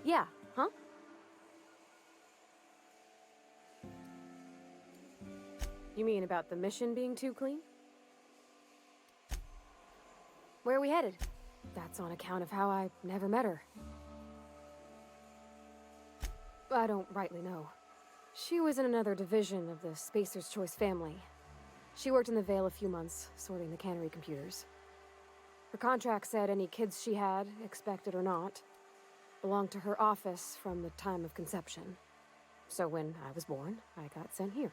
Yeah, huh? You mean about the mission being too clean? Where are we headed? That's on account of how I never met her. I don't rightly know. She was in another division of the Spacer's Choice family. She worked in the Vale a few months, sorting the cannery computers. Her contract said any kids she had, expected or not, belonged to her office from the time of conception. So when I was born, I got sent here.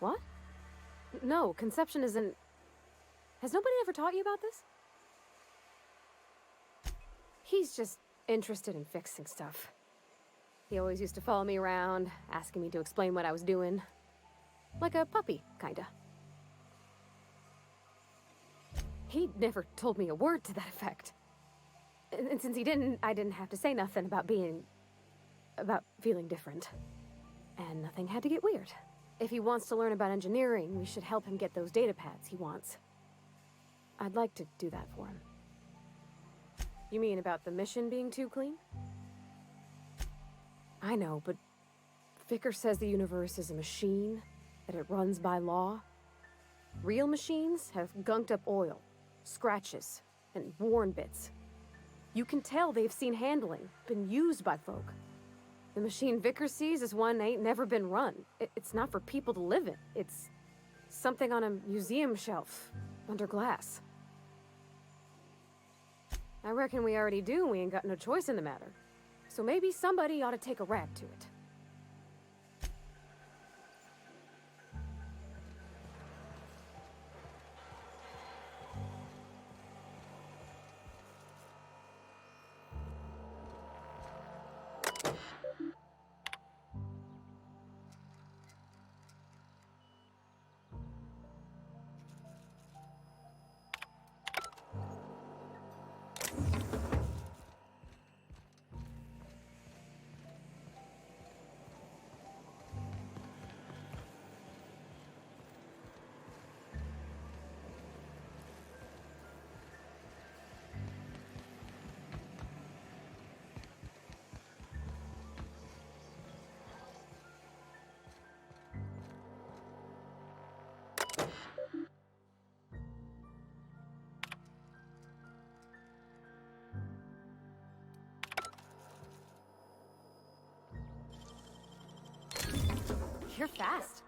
What? No, conception isn't... Has nobody ever taught you about this? He's just interested in fixing stuff. He always used to follow me around, asking me to explain what I was doing. Like a puppy, kinda. He never told me a word to that effect. And since he didn't, I didn't have to say nothing about feeling different. And nothing had to get weird. If he wants to learn about engineering, we should help him get those data pads he wants. I'd like to do that for him. You mean about the mission being too clean? I know, but Vicker says the universe is a machine, that it runs by law. Real machines have gunked up oil, scratches, and worn bits. You can tell they've seen handling, been used by folk. The machine Vicker sees is one ain't never been run. It's not for people to live in. It's something on a museum shelf, under glass. I reckon we already do, we ain't got no choice in the matter. So maybe somebody ought to take a rap to it. You're fast.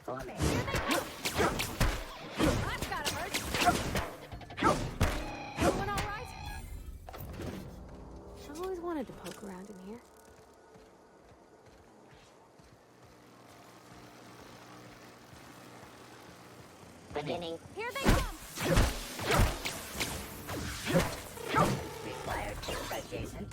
For me. That's gotta hurt. Everyone all right? I've always wanted to poke around in here. Beginning. Here they come! Required adjacent.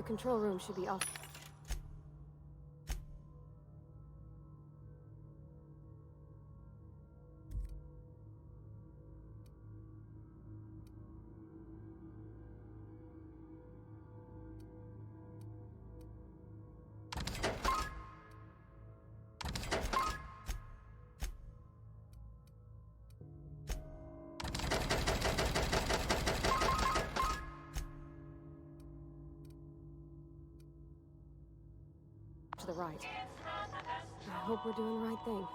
control room should be off. To the right. I hope we're doing the right thing.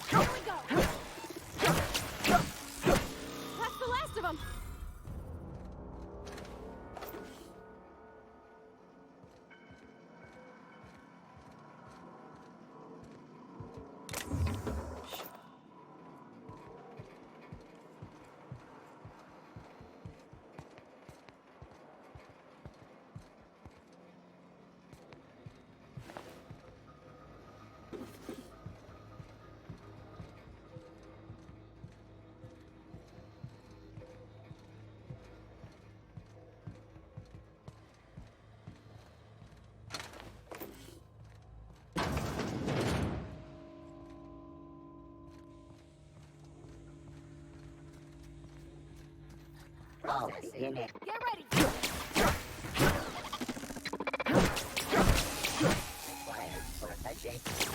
Here we go! That's the last of them! Flawless image. Get ready! Required for adjacent.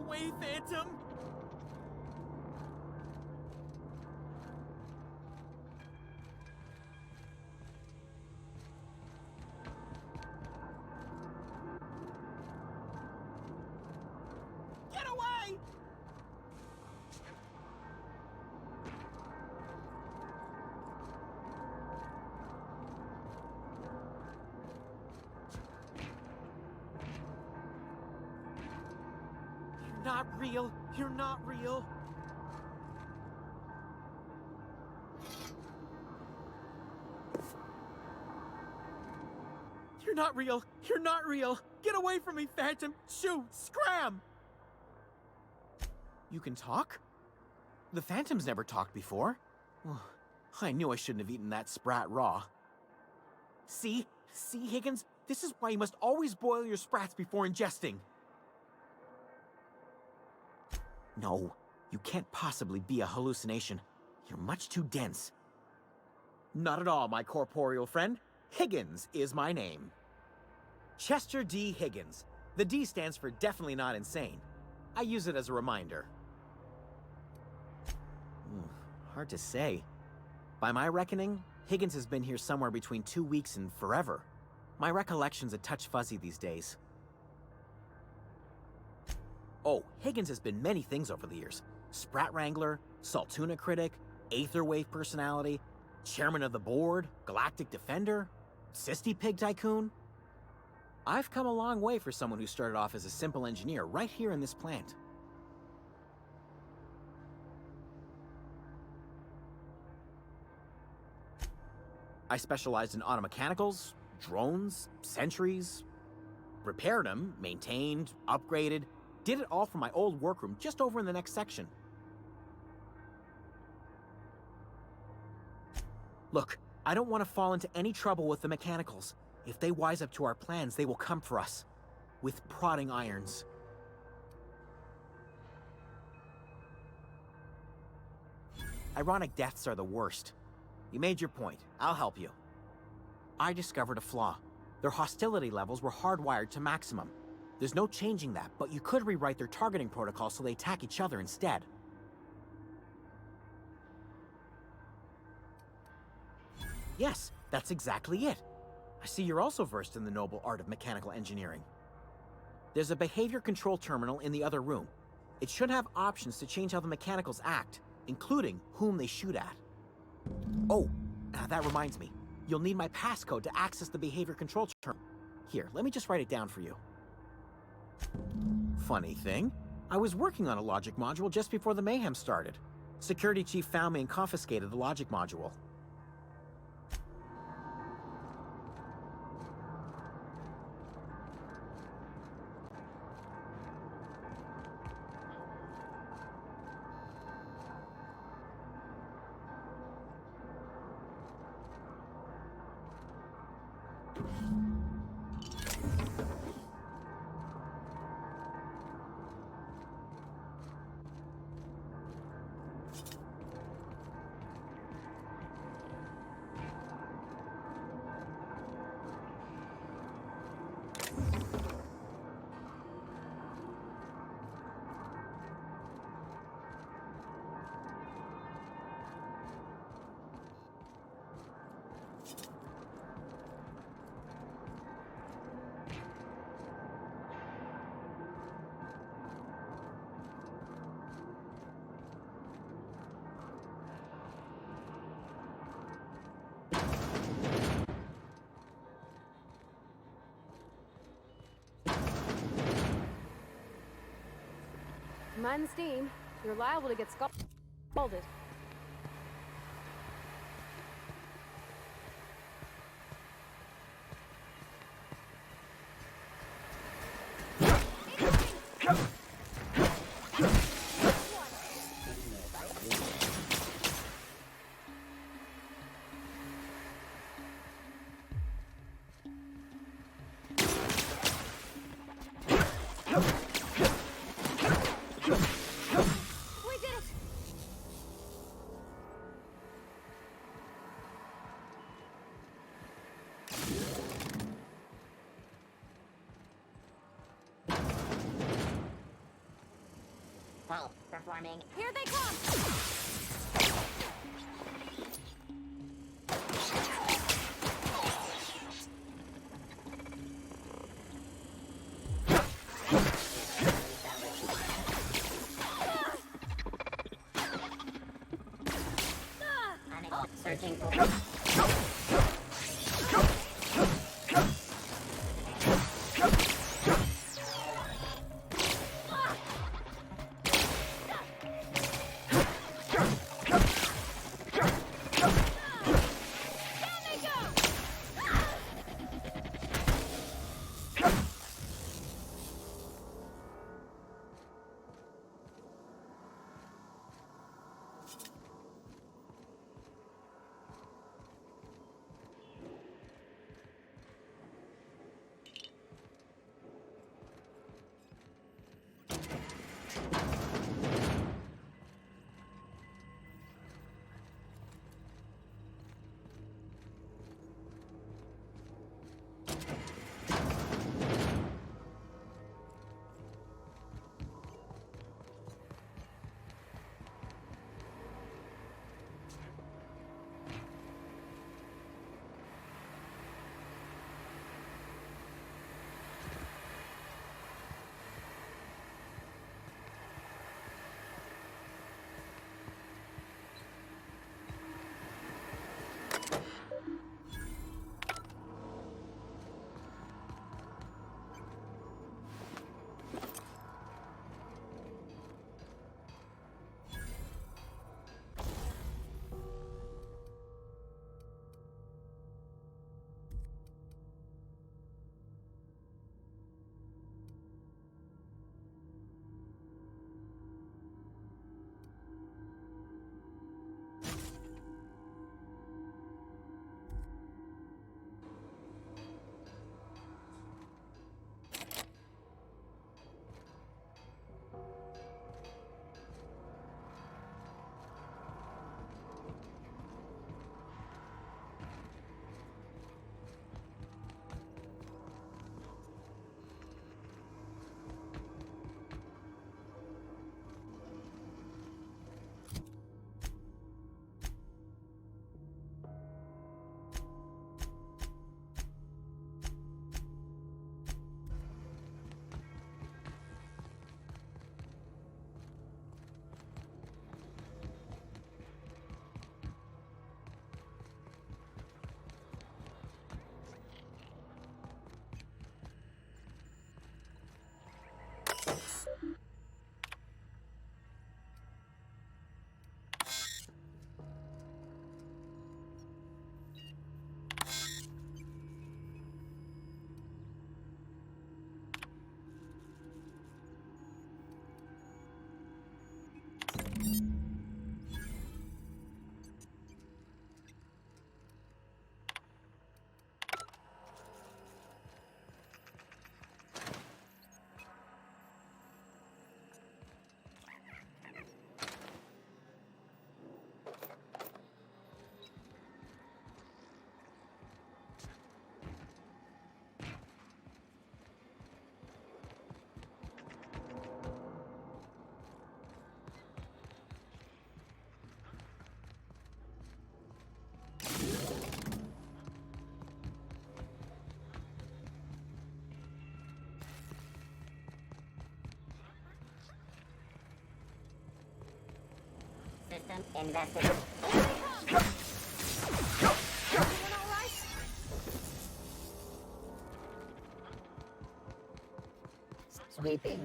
away, Phantom! Get away! not real. You're not real. You're not real. You're not real. Get away from me, Phantom. Shoot! Scram! You can talk? The Phantom's never talked before. I knew I shouldn't have eaten that sprat raw. See? See, Higgins? This is why you must always boil your sprats before ingesting. No, you can't possibly be a hallucination. You're much too dense. Not at all, my corporeal friend. Higgins is my name. Chester D. Higgins. The D stands for definitely not insane. I use it as a reminder. Hard to say. By my reckoning, Higgins has been here somewhere between 2 weeks and forever. My recollection's a touch fuzzy these days. Oh, Higgins has been many things over the years. Sprat Wrangler, Saltuna Critic, Aetherwave Personality, Chairman of the Board, Galactic Defender, Sisty Pig Tycoon. I've come a long way for someone who started off as a simple engineer right here in this plant. I specialized in automechanicals, drones, sentries, repaired them, maintained, upgraded, did it all from my old workroom just over in the next section. Look, I don't want to fall into any trouble with the mechanicals. If they wise up to our plans, they will come for us. With prodding irons. Ironic deaths are the worst. You made your point. I'll help you. I discovered a flaw. Their hostility levels were hardwired to maximum. There's no changing that, but you could rewrite their targeting protocol so they attack each other instead. Yes, that's exactly it. I see you're also versed in the noble art of mechanical engineering. There's a behavior control terminal in the other room. It should have options to change how the mechanicals act, including whom they shoot at. Oh, that reminds me. You'll need my passcode to access the behavior control terminal. Here, let me just write it down for you. Funny thing, I was working on a logic module just before the mayhem started. Security chief found me and confiscated the logic module. Mind the steam. You're liable to get scalded. Well, performing. Here they come! Searching for... system invested. Everyone all right? Sweeping.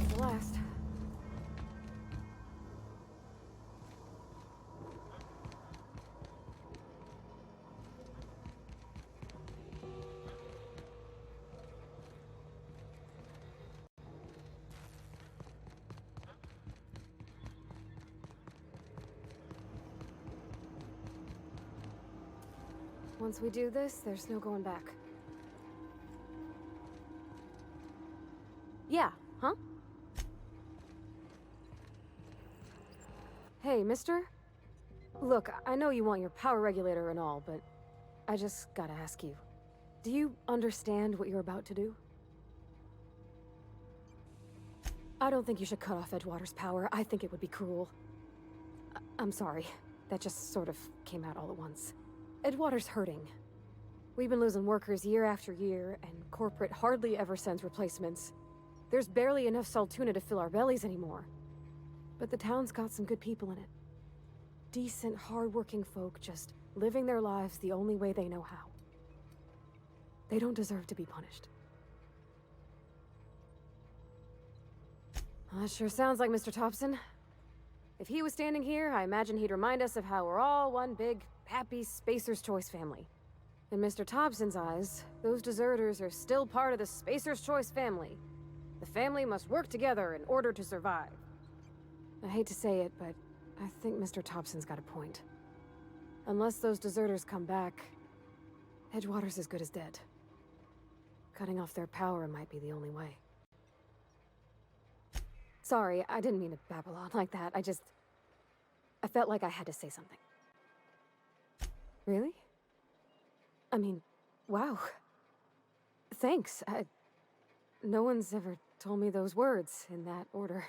The last. Once we do this, there's no going back. Yeah, huh? Hey, mister? Look, I know you want your power regulator and all, but I just gotta ask you. Do you understand what you're about to do? I don't think you should cut off Edgewater's power. I think it would be cruel. I'm sorry. That just sort of came out all at once. Edgewater's hurting. We've been losing workers year after year, and corporate hardly ever sends replacements. There's barely enough Saltuna to fill our bellies anymore. But the town's got some good people in it. Decent, hard-working folk just living their lives the only way they know how. They don't deserve to be punished. Well, that sure sounds like Mr. Thompson. If he was standing here, I imagine he'd remind us of how we're all one big, happy Spacer's Choice family. In Mr. Thompson's eyes, those deserters are still part of the Spacer's Choice family. The family must work together in order to survive. I hate to say it, but I think Mr. Thompson's got a point. Unless those deserters come back, Edgewater's as good as dead. Cutting off their power might be the only way. Sorry, I didn't mean to babble on like that. I felt like I had to say something. Really? I mean, wow. Thanks. No one's ever told me those words in that order.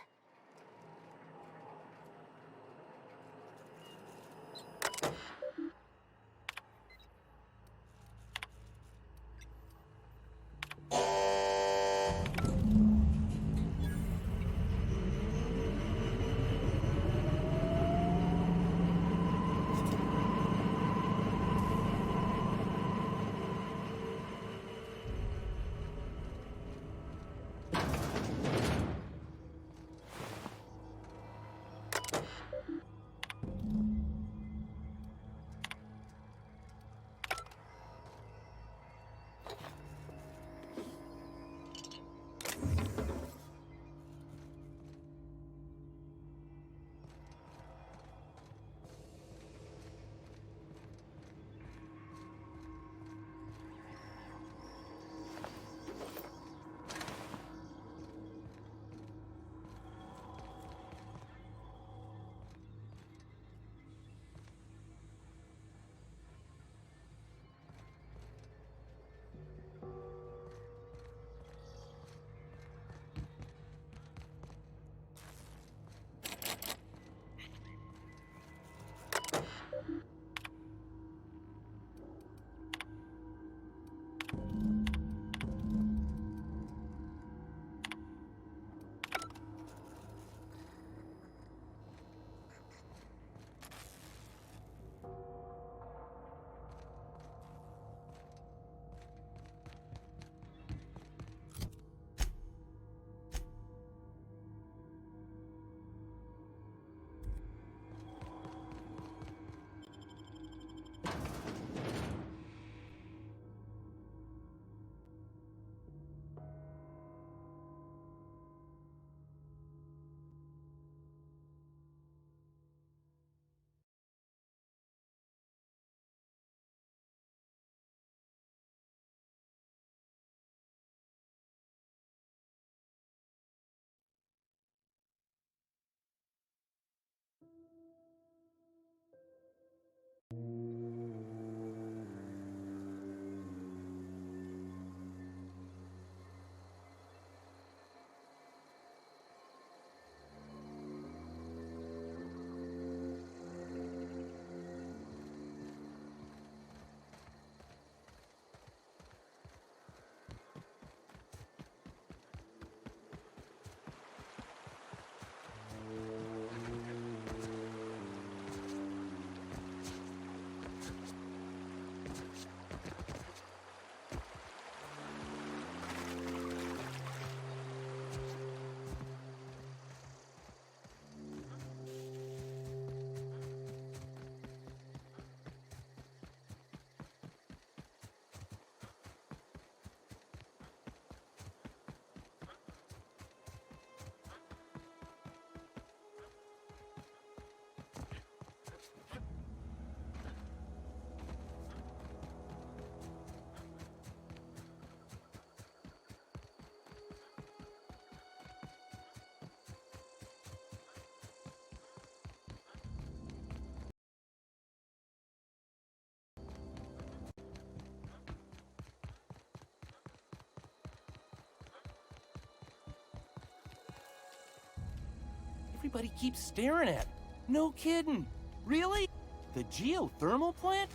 Everybody keeps staring at it. No kidding. Really? The geothermal plant?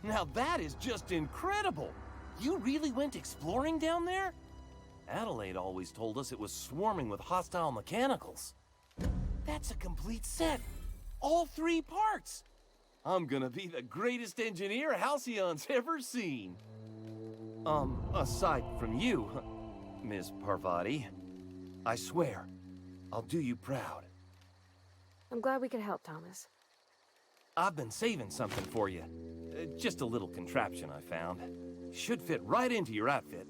Now that is just incredible. You really went exploring down there? Adelaide always told us it was swarming with hostile mechanicals. That's a complete set. All 3 parts. I'm gonna be the greatest engineer Halcyon's ever seen. Aside from you, Miss Parvati, I swear, I'll do you proud. I'm glad we could help, Thomas. I've been saving something for you. Just a little contraption I found. Should fit right into your outfit.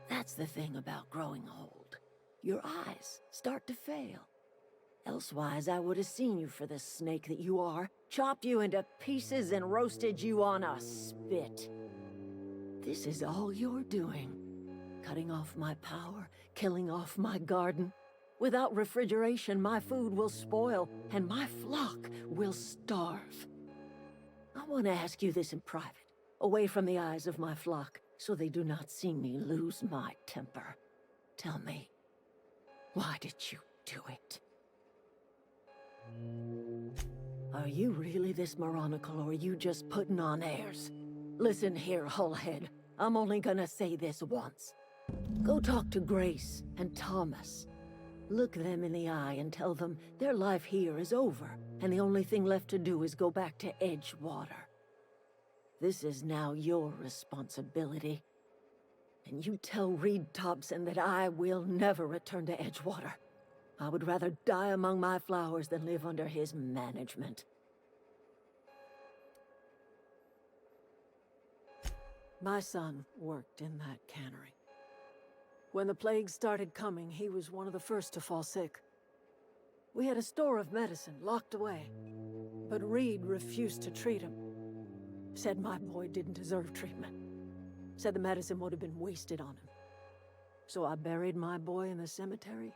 That's the thing about growing old. Your eyes start to fail. Elsewise, I would have seen you for the snake that you are, chopped you into pieces and roasted you on a spit. This is all you're doing. Cutting off my power, killing off my garden. Without refrigeration, my food will spoil, and my flock will starve. I want to ask you this in private, away from the eyes of my flock, so they do not see me lose my temper. Tell me, why did you do it? Are you really this moronical, or are you just putting on airs? Listen here, Hullhead. I'm only gonna say this once. Go talk to Grace and Thomas. Look them in the eye and tell them their life here is over, and the only thing left to do is go back to Edgewater. This is now your responsibility. And you tell Reed Thompson that I will never return to Edgewater. I would rather die among my flowers than live under his management. My son worked in that cannery. When the plague started coming, he was one of the first to fall sick. We had a store of medicine locked away, but Reed refused to treat him. Said my boy didn't deserve treatment. Said the medicine would have been wasted on him. So I buried my boy in the cemetery,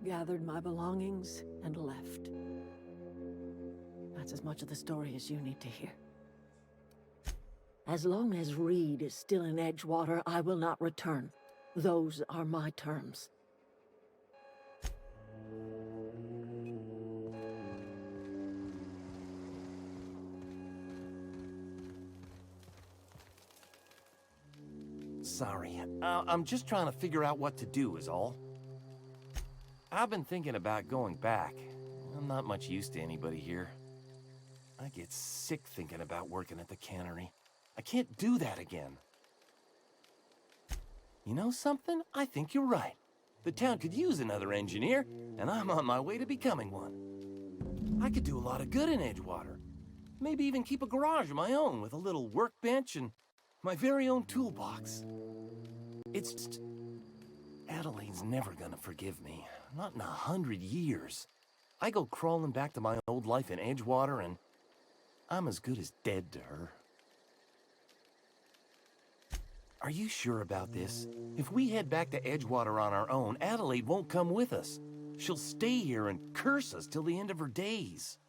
gathered my belongings, and left. That's as much of the story as you need to hear. As long as Reed is still in Edgewater, I will not return. Those are my terms. Sorry, I'm just trying to figure out what to do is all. I've been thinking about going back. I'm not much use to anybody here. I get sick thinking about working at the cannery. I can't do that again. You know something? I think you're right. The town could use another engineer, and I'm on my way to becoming one. I could do a lot of good in Edgewater. Maybe even keep a garage of my own with a little workbench and my very own toolbox. It's just... Adelaide's never gonna forgive me. Not in 100 years. I go crawling back to my old life in Edgewater, and I'm as good as dead to her. Are you sure about this? If we head back to Edgewater on our own, Adelaide won't come with us. She'll stay here and curse us till the end of her days.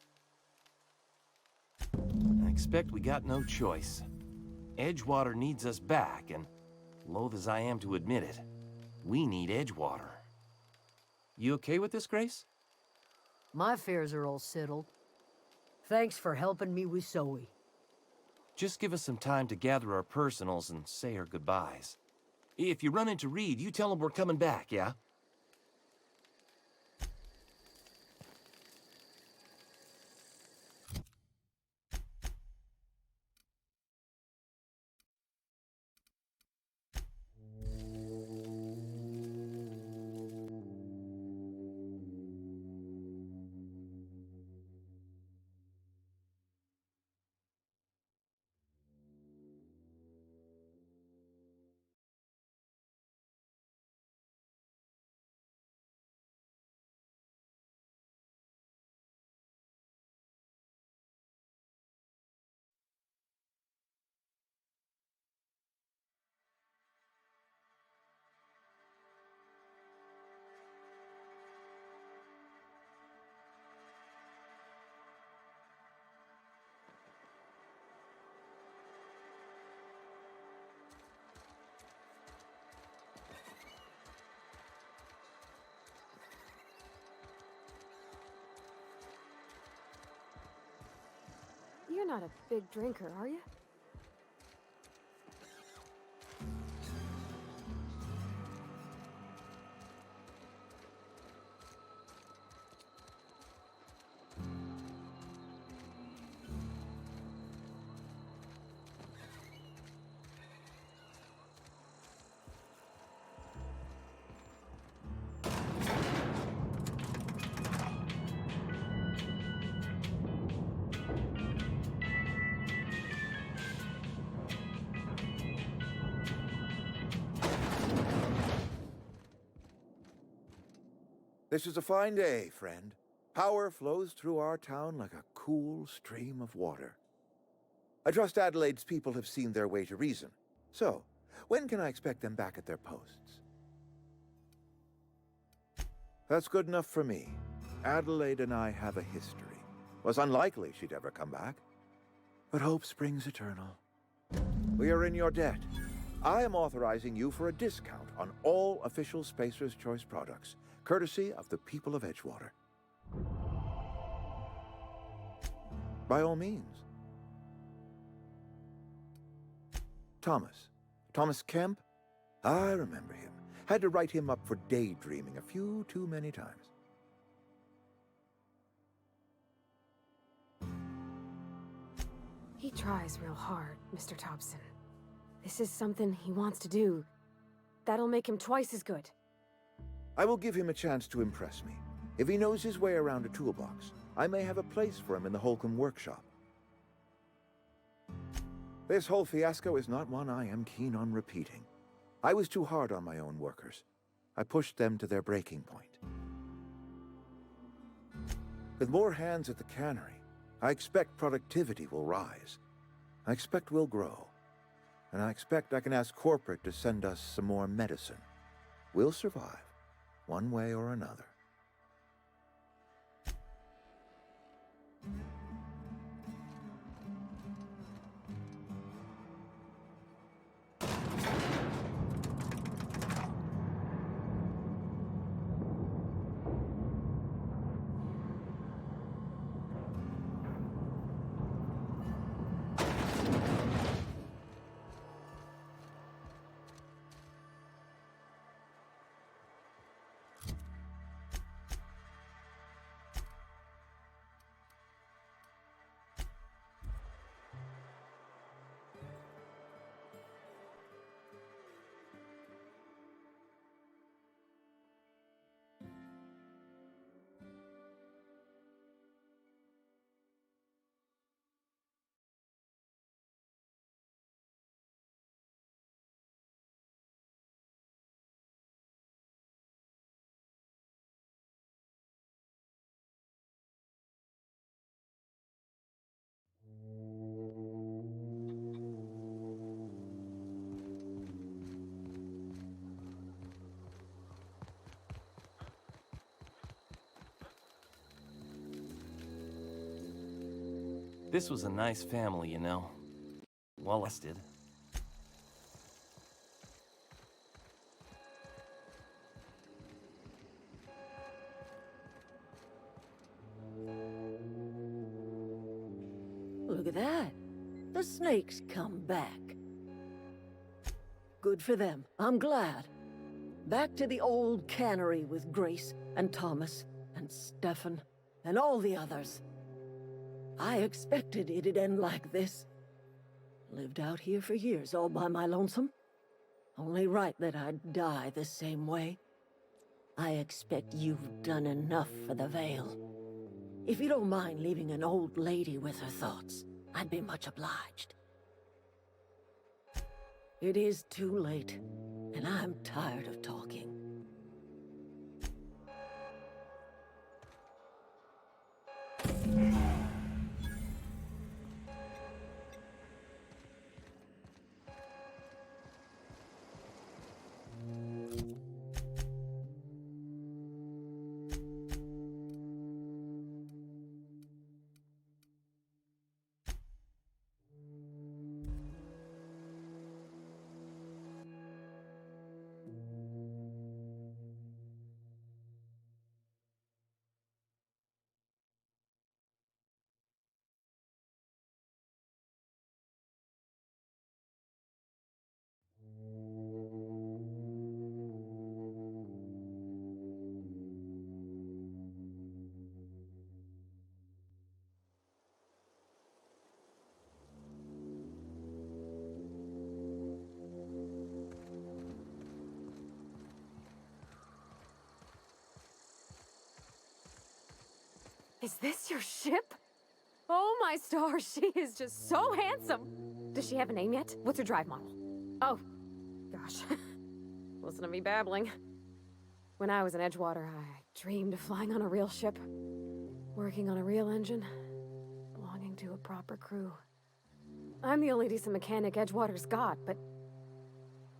I expect we got no choice. Edgewater needs us back, and loath as I am to admit it, we need Edgewater. You okay with this, Grace? My affairs are all settled. Thanks for helping me with Zoe. Just give us some time to gather our personals and say our goodbyes. If you run into Reed, you tell him we're coming back, yeah? You're not a big drinker, are you? This is a fine day, friend. Power flows through our town like a cool stream of water. I trust Adelaide's people have seen their way to reason. So, when can I expect them back at their posts? That's good enough for me. Adelaide and I have a history. Was unlikely she'd ever come back. But hope springs eternal. We are in your debt. I am authorizing you for a discount on all official Spacer's Choice products, courtesy of the people of Edgewater. By all means. Thomas Kemp? I remember him. Had to write him up for daydreaming a few too many times. He tries real hard, Mr. Thompson. This is something he wants to do. That'll make him twice as good. I will give him a chance to impress me. If he knows his way around a toolbox, I may have a place for him in the Holcomb workshop. This whole fiasco is not one I am keen on repeating. I was too hard on my own workers. I pushed them to their breaking point. With more hands at the cannery, I expect productivity will rise. I expect we'll grow. And I expect I can ask corporate to send us some more medicine. We'll survive, one way or another. This was a nice family, you know. Well rested. Look at that. The snakes come back. Good for them. I'm glad. Back to the old cannery with Grace and Thomas and Stefan and all the others. I expected it'd end like this. Lived out here for years all by my lonesome. Only right that I'd die the same way. I expect you've done enough for the Vale. If you don't mind leaving an old lady with her thoughts, I'd be much obliged. It is too late, and I'm tired of talking. Is this your ship? Oh my stars, she is just so handsome. Does she have a name yet? What's her drive model? Oh, gosh. Listen to me babbling. When I was in Edgewater, I dreamed of flying on a real ship, working on a real engine, belonging to a proper crew. I'm the only decent mechanic Edgewater's got, but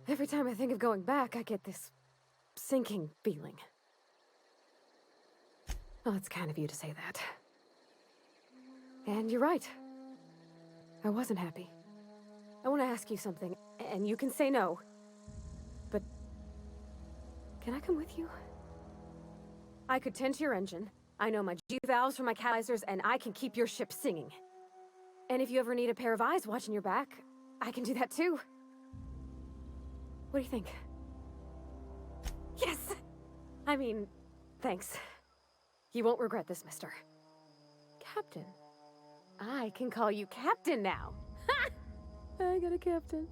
every time I think of going back, I get this sinking feeling. Well, it's kind of you to say that. And you're right. I wasn't happy. I want to ask you something, and you can say no. But can I come with you? I could tend to your engine. I know my G-valves for my catalyzers, and I can keep your ship singing. And if you ever need a pair of eyes watching your back, I can do that too. What do you think? Yes! I mean, thanks. You won't regret this, mister. Captain. I can call you Captain now. Ha! I got a captain.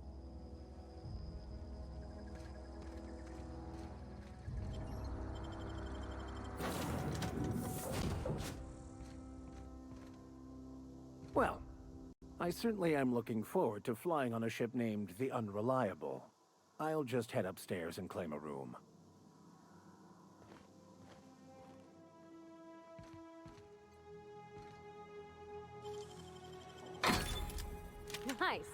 Well, I certainly am looking forward to flying on a ship named the Unreliable. I'll just head upstairs and claim a room. Nice.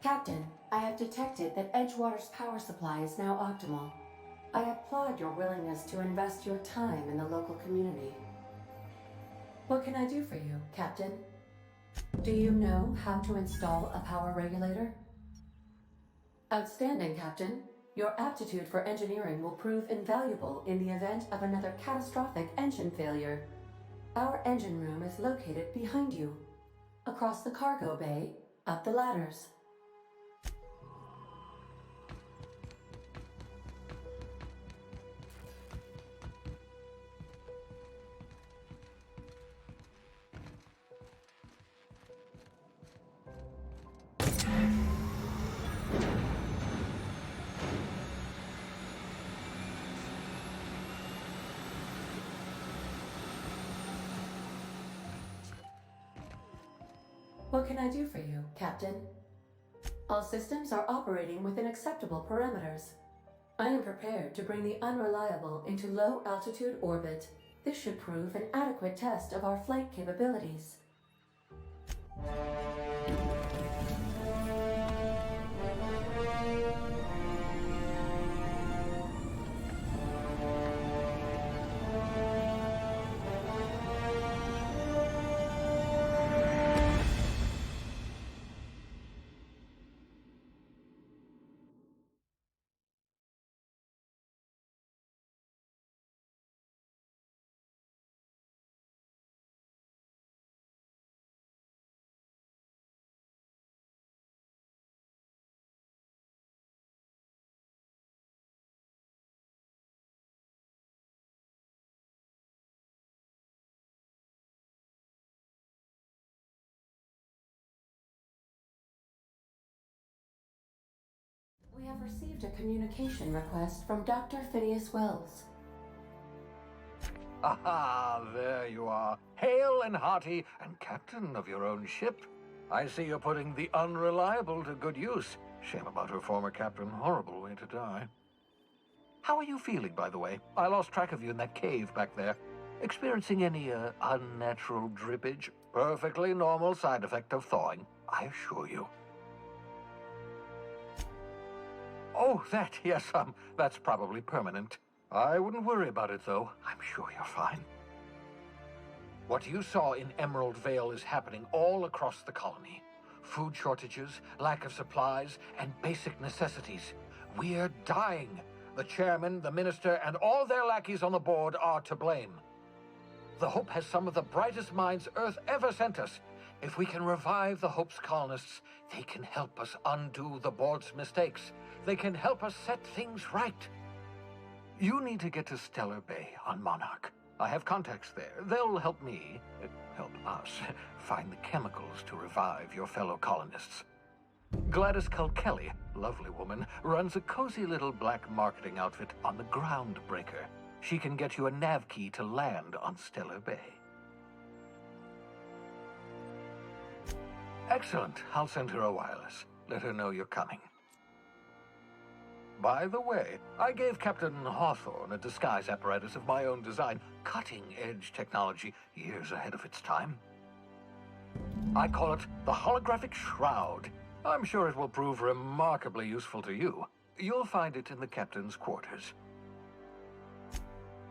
Captain, I have detected that Edgewater's power supply is now optimal. I applaud your willingness to invest your time in the local community. What can I do for you, Captain? Do you know how to install a power regulator? Outstanding, Captain. Your aptitude for engineering will prove invaluable in the event of another catastrophic engine failure. Our engine room is located behind you. Across the cargo bay, up the ladders. What can I do for you, Captain? All systems are operating within acceptable parameters. I am prepared to bring the Unreliable into low-altitude orbit. This should prove an adequate test of our flight capabilities. We have received a communication request from Dr. Phineas Wells. Aha, there you are. Hale and hearty and captain of your own ship. I see you're putting the Unreliable to good use. Shame about her former captain. Horrible way to die. How are you feeling, by the way? I lost track of you in that cave back there. Experiencing any, unnatural drippage? Perfectly normal side effect of thawing, I assure you. Oh, that, yes, that's probably permanent. I wouldn't worry about it, though. I'm sure you're fine. What you saw in Emerald Vale is happening all across the colony. Food shortages, lack of supplies, and basic necessities. We're dying. The chairman, the minister, and all their lackeys on the board are to blame. The Hope has some of the brightest minds Earth ever sent us. If we can revive the Hope's colonists, they can help us undo the board's mistakes. They can help us set things right. You need to get to Stellar Bay on Monarch. I have contacts there. They'll help me, help us, find the chemicals to revive your fellow colonists. Gladys Kelly, lovely woman, runs a cozy little black marketing outfit on the Groundbreaker. She can get you a nav key to land on Stellar Bay. Excellent. I'll send her a wireless. Let her know you're coming. By the way, I gave Captain Hawthorne a disguise apparatus of my own design, cutting-edge technology years ahead of its time. I call it the Holographic Shroud. I'm sure it will prove remarkably useful to you. You'll find it in the captain's quarters.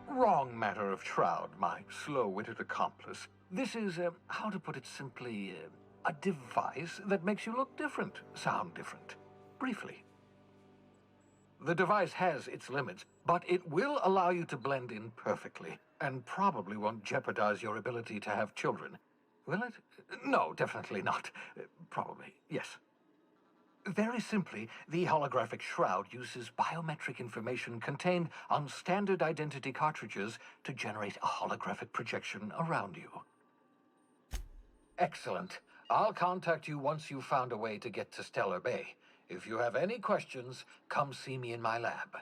Wrong matter of Shroud, my slow-witted accomplice. This is, how to put it simply, a device that makes you look different, sound different. Briefly. The device has its limits, but it will allow you to blend in perfectly, and probably won't jeopardize your ability to have children. Will it? No, definitely not. Probably, yes. Very simply, the holographic shroud uses biometric information contained on standard identity cartridges to generate a holographic projection around you. Excellent. I'll contact you once you've found a way to get to Stellar Bay. If you have any questions, come see me in my lab.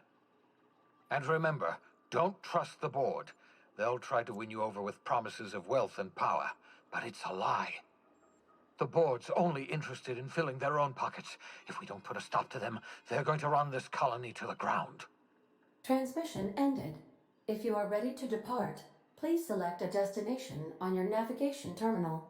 And remember, don't trust the board. They'll try to win you over with promises of wealth and power, but it's a lie. The board's only interested in filling their own pockets. If we don't put a stop to them, they're going to run this colony to the ground. Transmission ended. If you are ready to depart, please select a destination on your navigation terminal.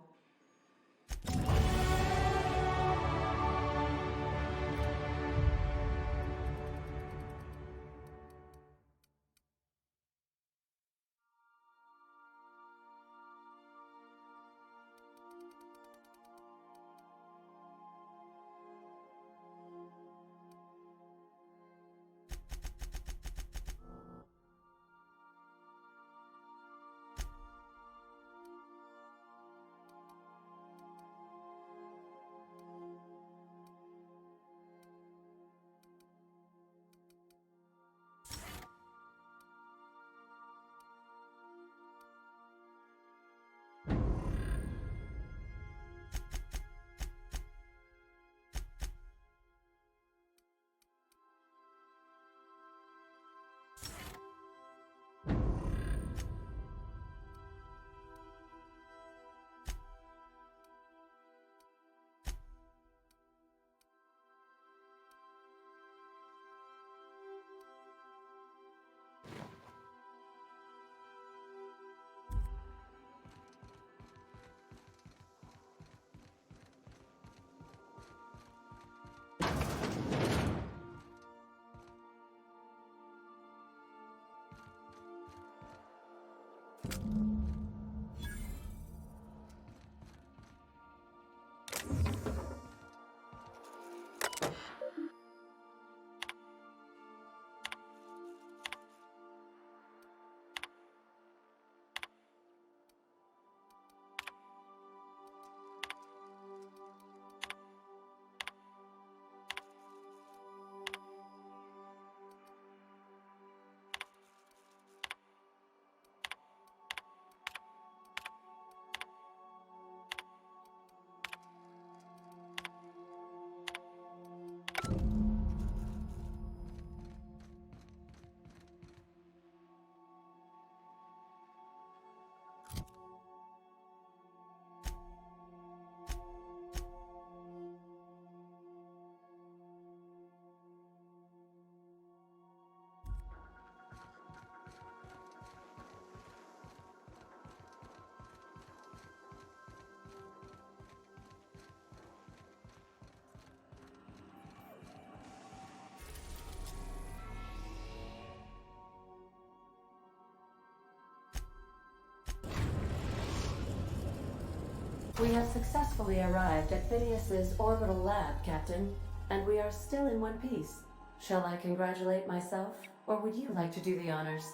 We have successfully arrived at Phineas's orbital lab, Captain, and we are still in one piece. Shall I congratulate myself, or would you like to do the honors?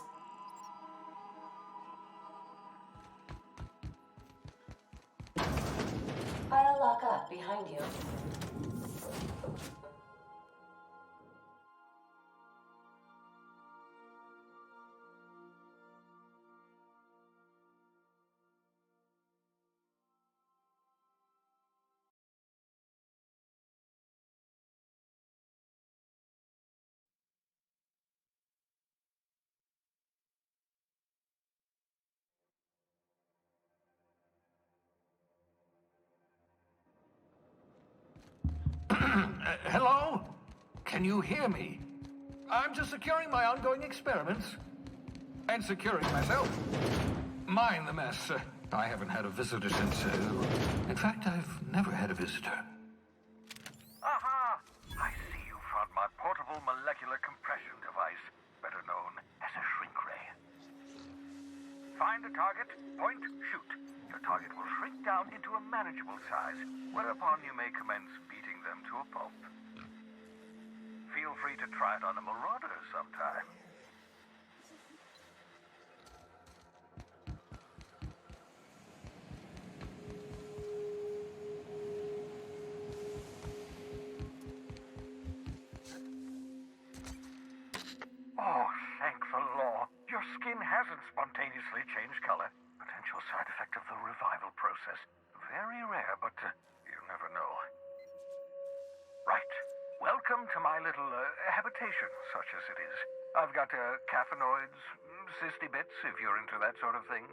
I'll lock up behind you. Hello? Can you hear me? I'm just securing my ongoing experiments. And securing myself. Mind the mess. I haven't had a visitor since... in fact, I've never had a visitor. Aha! I see you found my portable molecular compression device, better known as a shrink ray. Find a target, point, shoot. Your target will shrink down into a manageable size, whereupon you may commence beating them to a pulp. Feel free to try it on a marauder sometime. Oh, thank the law. Your skin hasn't spontaneously changed color. Potential side effect of the revival process. Very rare, but you never know. Right. Welcome to my little habitation, such as it is. I've got caffeinoids, cysty bits, if you're into that sort of thing.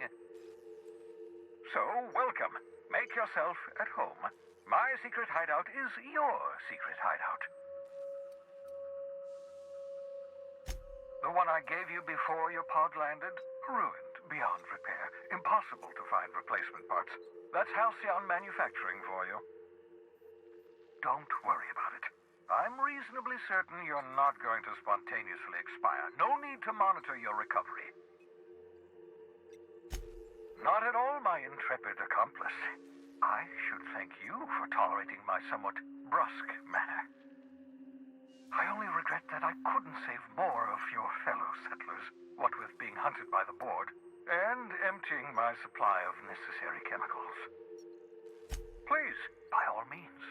So, welcome. Make yourself at home. My secret hideout is your secret hideout. The one I gave you before your pod landed? Ruined, beyond repair. Impossible to find replacement parts. That's Halcyon Manufacturing for you. Don't worry about it. I'm reasonably certain you're not going to spontaneously expire. No need to monitor your recovery. Not at all, my intrepid accomplice. I should thank you for tolerating my somewhat brusque manner. I only regret that I couldn't save more of your fellow settlers, what with being hunted by the board, and emptying my supply of necessary chemicals. Please, by all means.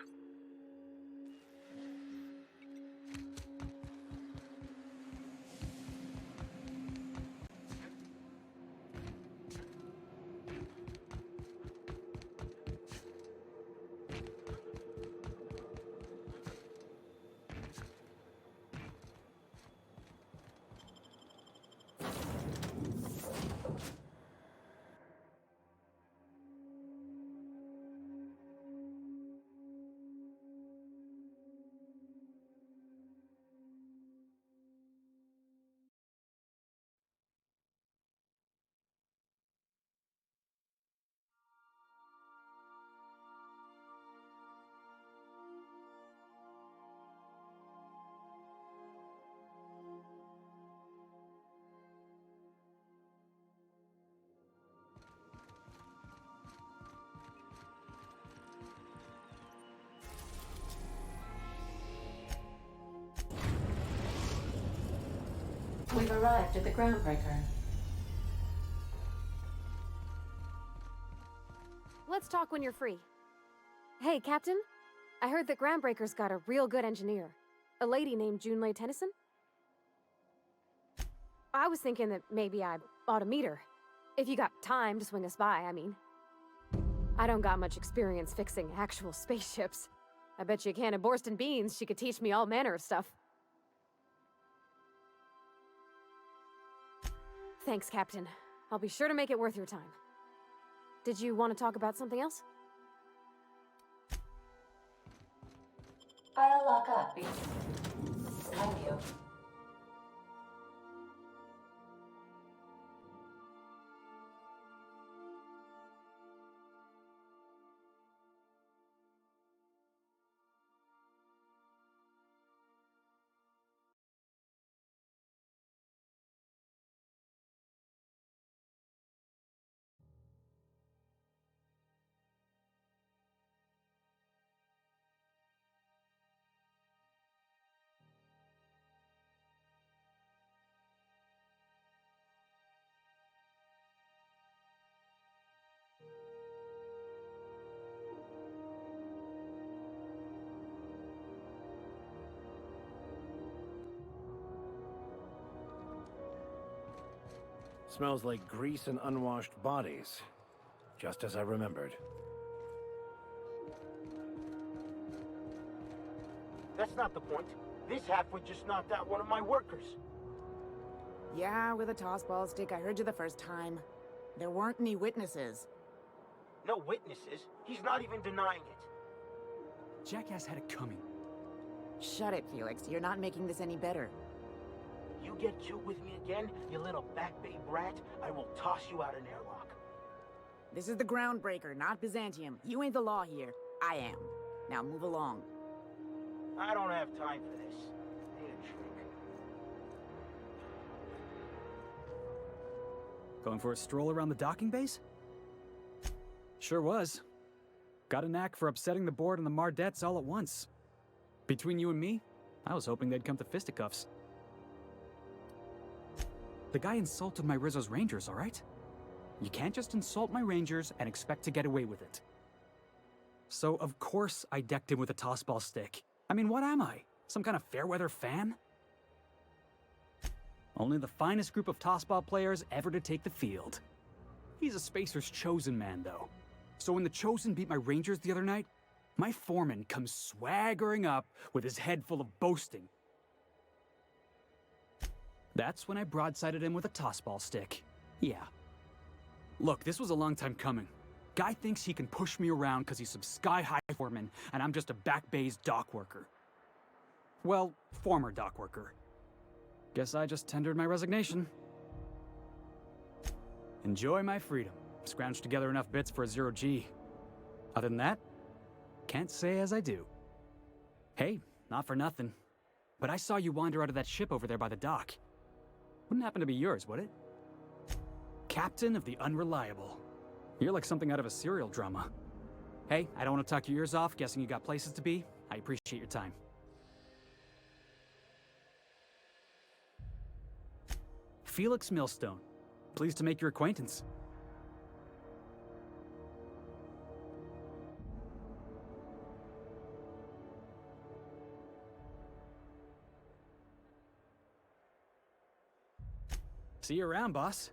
We've arrived at the groundbreaker. Let's talk when you're free. Hey, Captain. I heard that Groundbreaker's got a real good engineer. A lady named Junlei Tennyson. I was thinking that maybe I ought to meet her. If you got time to swing us by, I mean. I don't got much experience fixing actual spaceships. I bet you a can of Borston beans she could teach me all manner of stuff. Thanks, Captain. I'll be sure to make it worth your time. Did you want to talk about something else? I'll lock up. Have you? Smells like grease and unwashed bodies. Just as I remembered. That's not the point. This halfwit just knocked out one of my workers. Yeah, with a tossball stick. I heard you the first time. There weren't any witnesses. No witnesses. He's not even denying it. Jackass had it coming. Shut it, Felix. You're not making this any better. You get cute with me again, you little Back Bay brat, I will toss you out an airlock. This is the Groundbreaker, not Byzantium. You ain't the law here. I am. Now move along. I don't have time for this. Need a drink. Going for a stroll around the docking base? Sure was. Got a knack for upsetting the board and the Mardettes all at once. Between you and me, I was hoping they'd come to fisticuffs. The guy insulted my Rizzo's Rangers, all right? You can't just insult my Rangers and expect to get away with it. So, of course, I decked him with a tossball stick. I mean, what am I? Some kind of fair-weather fan? Only the finest group of tossball players ever to take the field. He's a Spacer's chosen man, though. So when the Chosen beat my Rangers the other night, my foreman comes swaggering up with his head full of boasting. That's when I broadsided him with a tossball stick. Yeah. Look, this was a long time coming. Guy thinks he can push me around because he's some sky-high foreman, and I'm just a Back Bay's dock worker. Well, former dock worker. Guess I just tendered my resignation. Enjoy my freedom. Scrounged together enough bits for a 0G. Other than that, can't say as I do. Hey, not for nothing, but I saw you wander out of that ship over there by the dock. Wouldn't happen to be yours, would it? Captain of the Unreliable. You're like something out of a serial drama. Hey, I don't want to talk your ears off, guessing you got places to be. I appreciate your time. Felix Millstone. Pleased to make your acquaintance. See you around, boss.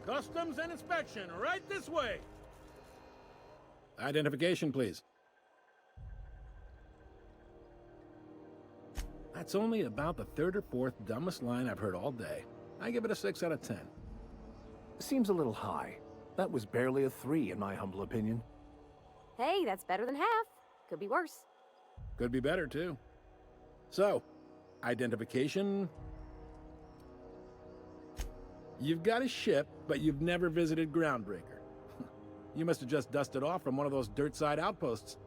Customs and inspection, right this way. Identification, please. That's only about the third or fourth dumbest line I've heard all day. I give it a 6 out of 10. Seems a little high. That was barely a 3 in my humble opinion. Hey, that's better than half. Could be worse. Could be better, too. So, identification. You've got a ship, but you've never visited Groundbreaker. You must have just dusted off from one of those dirt-side outposts.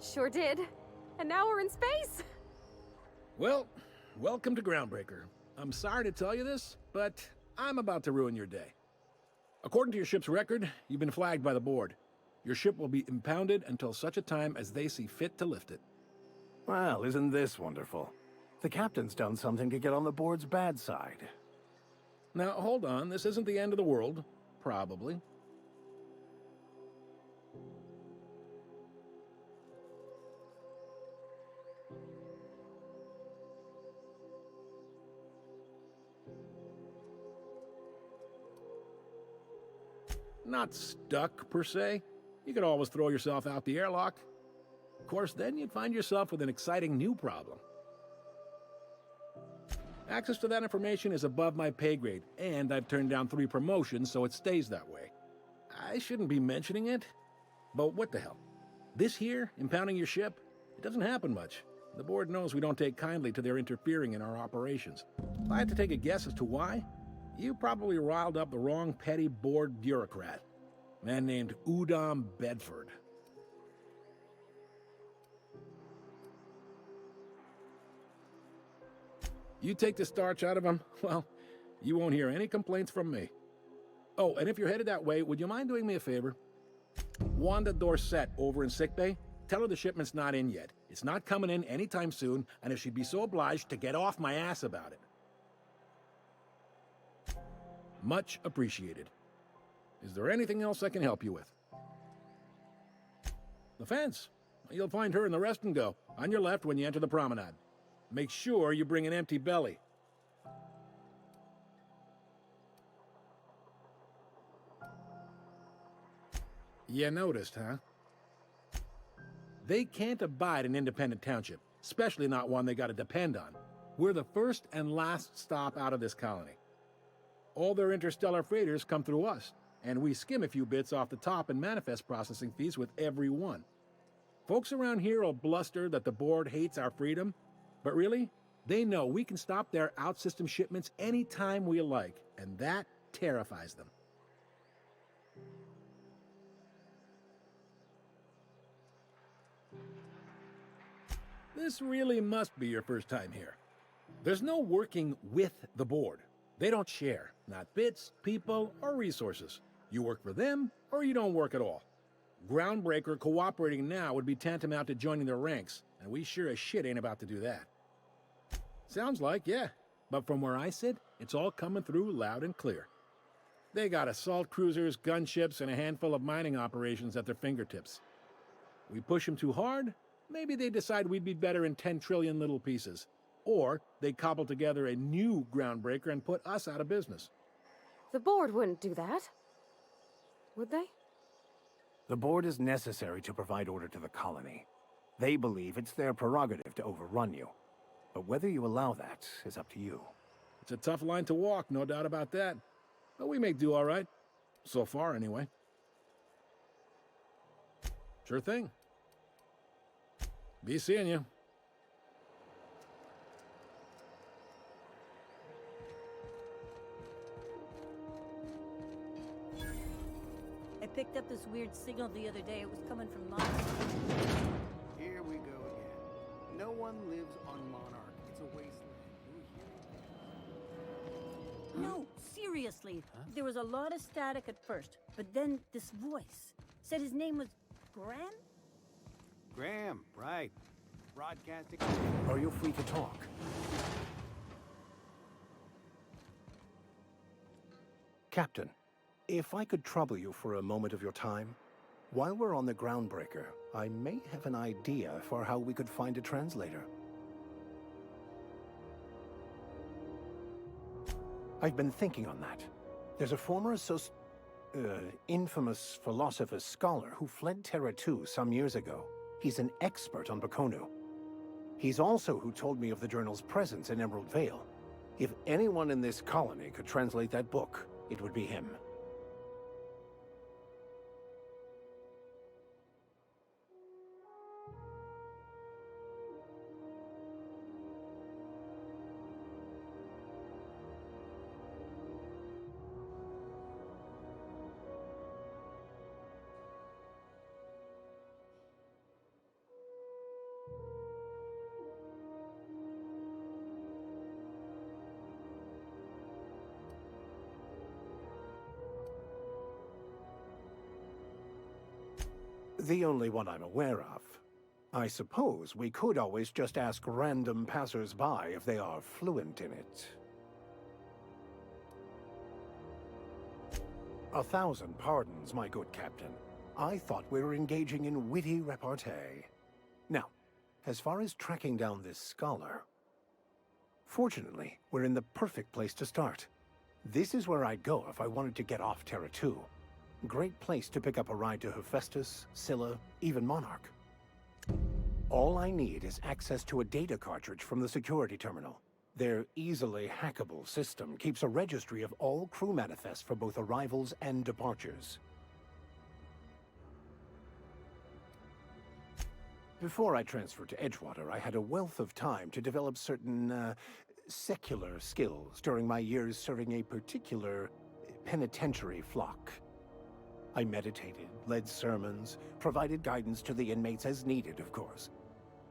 Sure did. And now we're in space. Well, welcome to Groundbreaker. I'm sorry to tell you this, but I'm about to ruin your day. According to your ship's record, you've been flagged by the board. Your ship will be impounded until such a time as they see fit to lift it. Well, isn't this wonderful? The captain's done something to get on the board's bad side. Now, hold on. This isn't the end of the world. Probably. Not stuck, per se. You could always throw yourself out the airlock. Of course, then you'd find yourself with an exciting new problem. Access to that information is above my pay grade, and I've turned down 3 promotions, so it stays that way. I shouldn't be mentioning it, but what the hell? This here, impounding your ship, it doesn't happen much. The board knows we don't take kindly to their interfering in our operations. If I had to take a guess as to why, you probably riled up the wrong petty board bureaucrat. A man named Udom Bedford. You take the starch out of him, well, you won't hear any complaints from me. Oh, and if you're headed that way, would you mind doing me a favor? Wanda Dorset over in sickbay, tell her the shipment's not in yet. It's not coming in anytime soon, and if she'd be so obliged to get off my ass about it. Much appreciated. Is there anything else I can help you with? The fence. You'll find her in the rest and go, on your left when you enter the promenade. Make sure you bring an empty belly. You noticed, huh? They can't abide an independent township, especially not one they gotta depend on. We're the first and last stop out of this colony. All their interstellar freighters come through us, and we skim a few bits off the top in manifest processing fees with every one. Folks around here will bluster that the board hates our freedom, but really, they know we can stop their out-system shipments anytime we like, and that terrifies them. This really must be your first time here. There's no working with the board. They don't share, not bits, people, or resources. You work for them, or you don't work at all. Groundbreaker cooperating now would be tantamount to joining their ranks, and we sure as shit ain't about to do that. Sounds like, yeah, but from where I sit, it's all coming through loud and clear. They got assault cruisers, gunships, and a handful of mining operations at their fingertips. We push them too hard, maybe they decide we'd be better in 10 trillion little pieces. Or they cobble together a new groundbreaker and put us out of business. The board wouldn't do that. Would they? The board is necessary to provide order to the colony. They believe it's their prerogative to overrun you. But whether you allow that is up to you. It's a tough line to walk, no doubt about that. But we make do all right. So far, anyway. Sure thing. Be seeing you. I picked up this weird signal the other day. It was coming from Mars. Here we go again. No one lives on Monarch. It's a wasteland. No, seriously. There was a lot of static at first, but then this voice said his name was Graham? Graham, right. Broadcasting. Are you free to talk? Captain, if I could trouble you for a moment of your time, while we're on the Groundbreaker, I may have an idea for how we could find a translator. I've been thinking on that. There's a former infamous philosopher scholar who fled Terra-2 some years ago. He's an expert on Bakonu. He's also who told me of the journal's presence in Emerald Vale. If anyone in this colony could translate that book, it would be him. The only one I'm aware of. I suppose we could always just ask random passers-by if they are fluent in it. 1,000 pardons, my good captain. I thought we were engaging in witty repartee. Now, as far as tracking down this scholar... Fortunately, we're in the perfect place to start. This is where I'd go if I wanted to get off Terra-2. Great place to pick up a ride to Hephaestus, Scylla, even Monarch. All I need is access to a data cartridge from the security terminal. Their easily hackable system keeps a registry of all crew manifests for both arrivals and departures. Before I transferred to Edgewater, I had a wealth of time to develop certain, secular skills during my years serving a particular penitentiary flock. I meditated, led sermons, provided guidance to the inmates as needed, of course.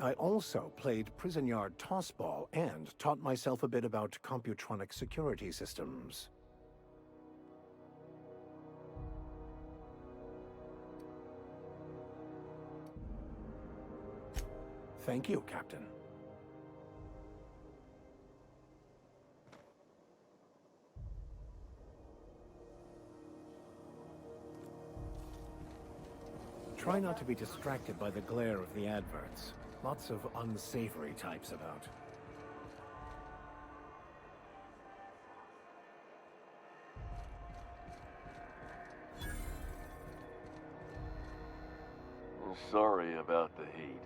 I also played prison yard tossball and taught myself a bit about computronic security systems. Thank you, Captain. Try not to be distracted by the glare of the adverts. Lots of unsavory types about. sorry about the heat.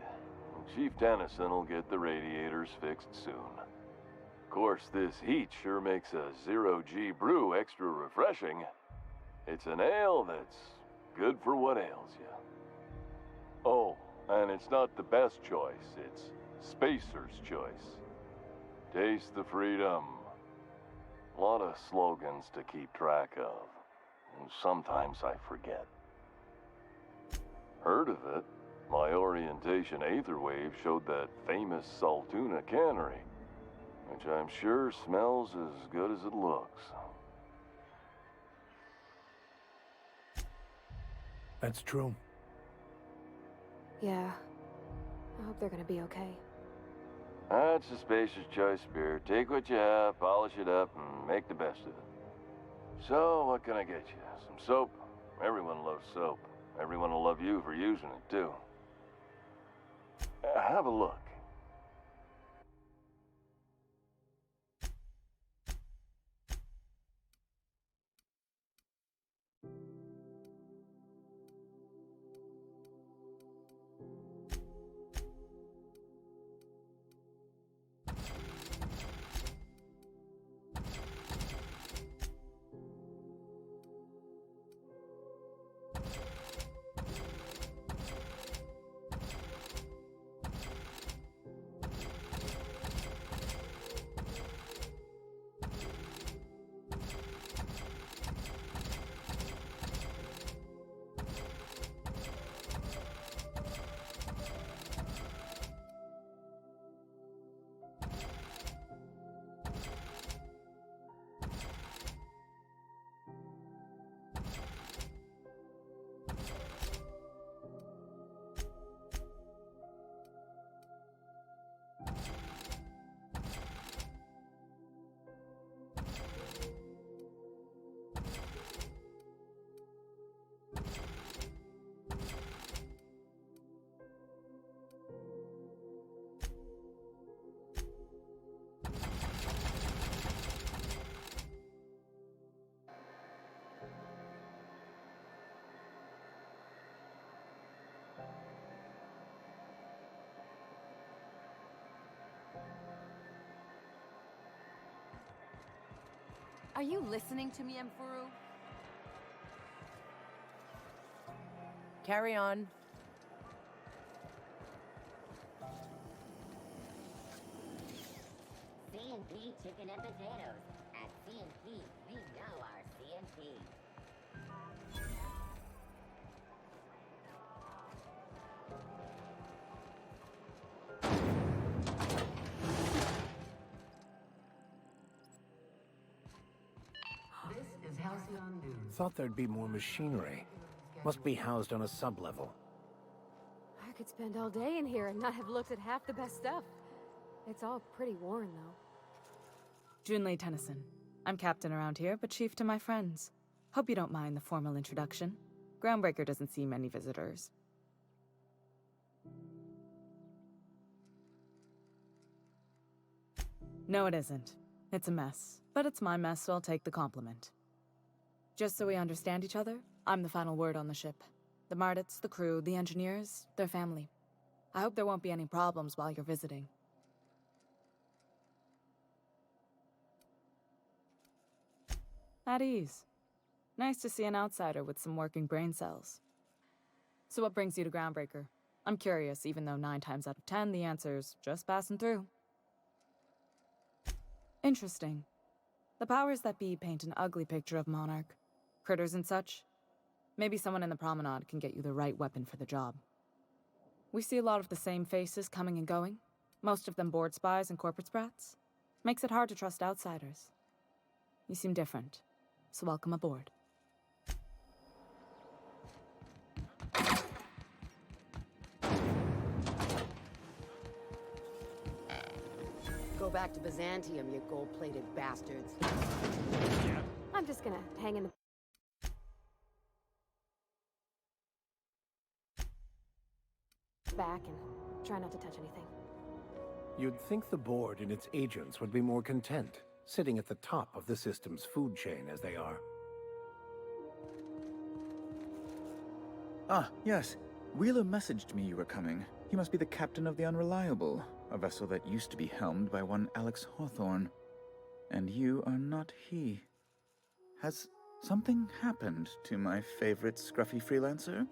Chief Tennyson will get the radiators fixed soon. Of course, this heat sure makes a zero-G brew extra refreshing. It's an ale that's good for what ails you. Oh, and it's not the best choice, it's Spacer's choice. Taste the freedom. A lot of slogans to keep track of. And sometimes I forget. Heard of it? My orientation Aetherwave showed that famous Saltuna cannery, which I'm sure smells as good as it looks. That's true. Yeah. I hope they're gonna be okay. That's a Spacer's choice beer. Take what you have, polish it up, and make the best of it. So, what can I get you? Some soap? Everyone loves soap. Everyone will love you for using it, too. Have a look. Are you listening to me, Emfuru? Carry on. C&P chicken and potatoes. At C&P, we know our C&P. This is Halcyon News. Thought there'd be more machinery. Must be housed on a sublevel. I could spend all day in here and not have looked at half the best stuff. It's all pretty worn, though. Junlei Tennyson. I'm captain around here, but chief to my friends. Hope you don't mind the formal introduction. Groundbreaker doesn't see many visitors. No, it isn't. It's a mess. But it's my mess, so I'll take the compliment. Just so we understand each other, I'm the final word on the ship. The Mardits, the crew, the engineers, their family. I hope there won't be any problems while you're visiting. At ease. Nice to see an outsider with some working brain cells. So what brings you to Groundbreaker? I'm curious, even though 9 times out of 10 the answer's just passing through. Interesting. The powers that be paint an ugly picture of Monarch. Critters and such. Maybe someone in the promenade can get you the right weapon for the job. We see a lot of the same faces coming and going. Most of them board spies and corporate sprats. Makes it hard to trust outsiders. You seem different, so welcome aboard. Go back to Byzantium, you gold-plated bastards. I'm just gonna hang in the back and try not to touch anything. You'd think the board and its agents would be more content, sitting at the top of the system's food chain as they are. Ah, yes. Wheeler messaged me you were coming. He must be the captain of the Unreliable, a vessel that used to be helmed by one Alex Hawthorne. And you are not he. Has something happened to my favorite scruffy freelancer?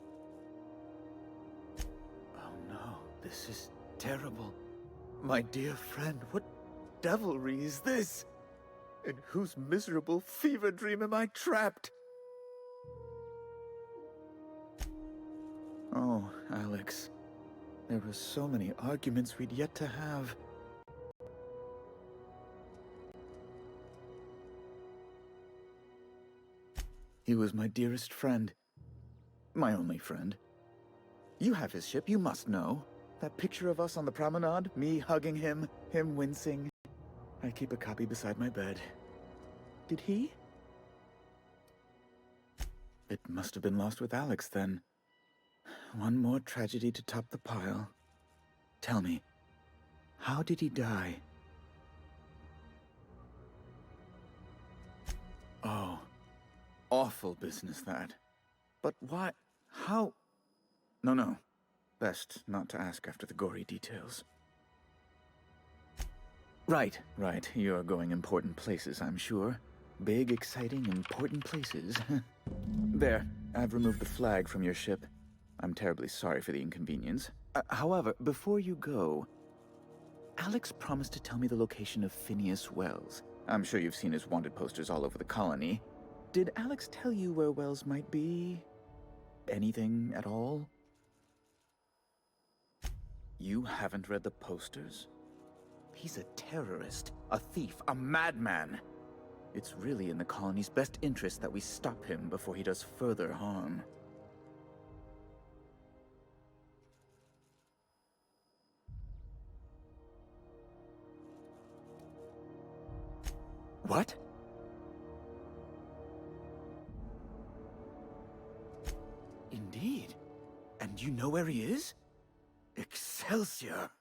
Oh no, this is terrible. My dear friend, what devilry is this? In whose miserable fever dream am I trapped? Oh, Alex. There were so many arguments we'd yet to have. He was my dearest friend. My only friend. You have his ship, you must know. That picture of us on the promenade, me hugging him, him wincing. I keep a copy beside my bed. Did he? It must have been lost with Alex, then. One more tragedy to top the pile. Tell me, how did he die? Oh, awful business, that. But why? How? No. Best not to ask after the gory details. Right. You're going important places, I'm sure. Big, exciting, important places. There, I've removed the flag from your ship. I'm terribly sorry for the inconvenience. However, before you go, Alex promised to tell me the location of Phineas Wells. I'm sure you've seen his wanted posters all over the colony. Did Alex tell you where Wells might be? Anything at all? You haven't read the posters? He's a terrorist, a thief, a madman. It's really in the colony's best interest that we stop him before he does further harm. What? Indeed. And you know where he is? Excelsior!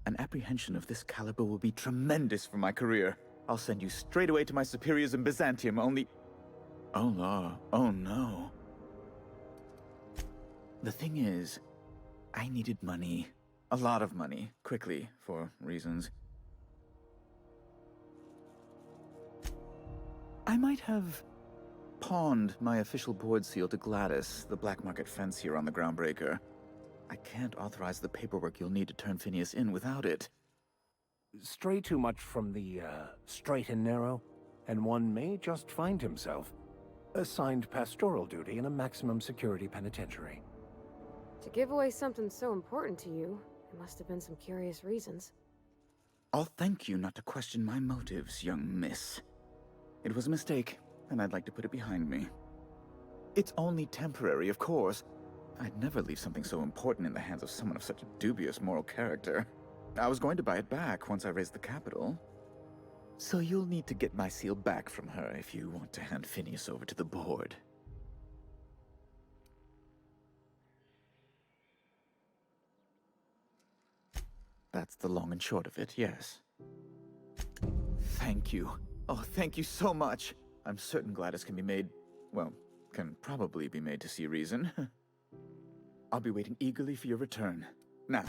An apprehension of this caliber will be tremendous for my career. I'll send you straight away to my superiors in Byzantium, only... Oh, no. Oh, no. The thing is, I needed money. A lot of money. Quickly, for reasons. I might have pawned my official board seal to Gladys, the black market fancier on the Groundbreaker. I can't authorize the paperwork you'll need to turn Phineas in without it. Stray too much from the straight and narrow, and one may just find himself assigned pastoral duty in a maximum security penitentiary. To give away something so important to you, there must have been some curious reasons. I'll thank you not to question my motives, young miss. It was a mistake, and I'd like to put it behind me. It's only temporary, of course. I'd never leave something so important in the hands of someone of such a dubious moral character. I was going to buy it back once I raised the capital. So you'll need to get my seal back from her if you want to hand Phineas over to the board. That's the long and short of it, yes. Thank you. Oh, thank you so much. I'm certain Gladys can be made, well, can probably be made to see reason. I'll be waiting eagerly for your return. Now.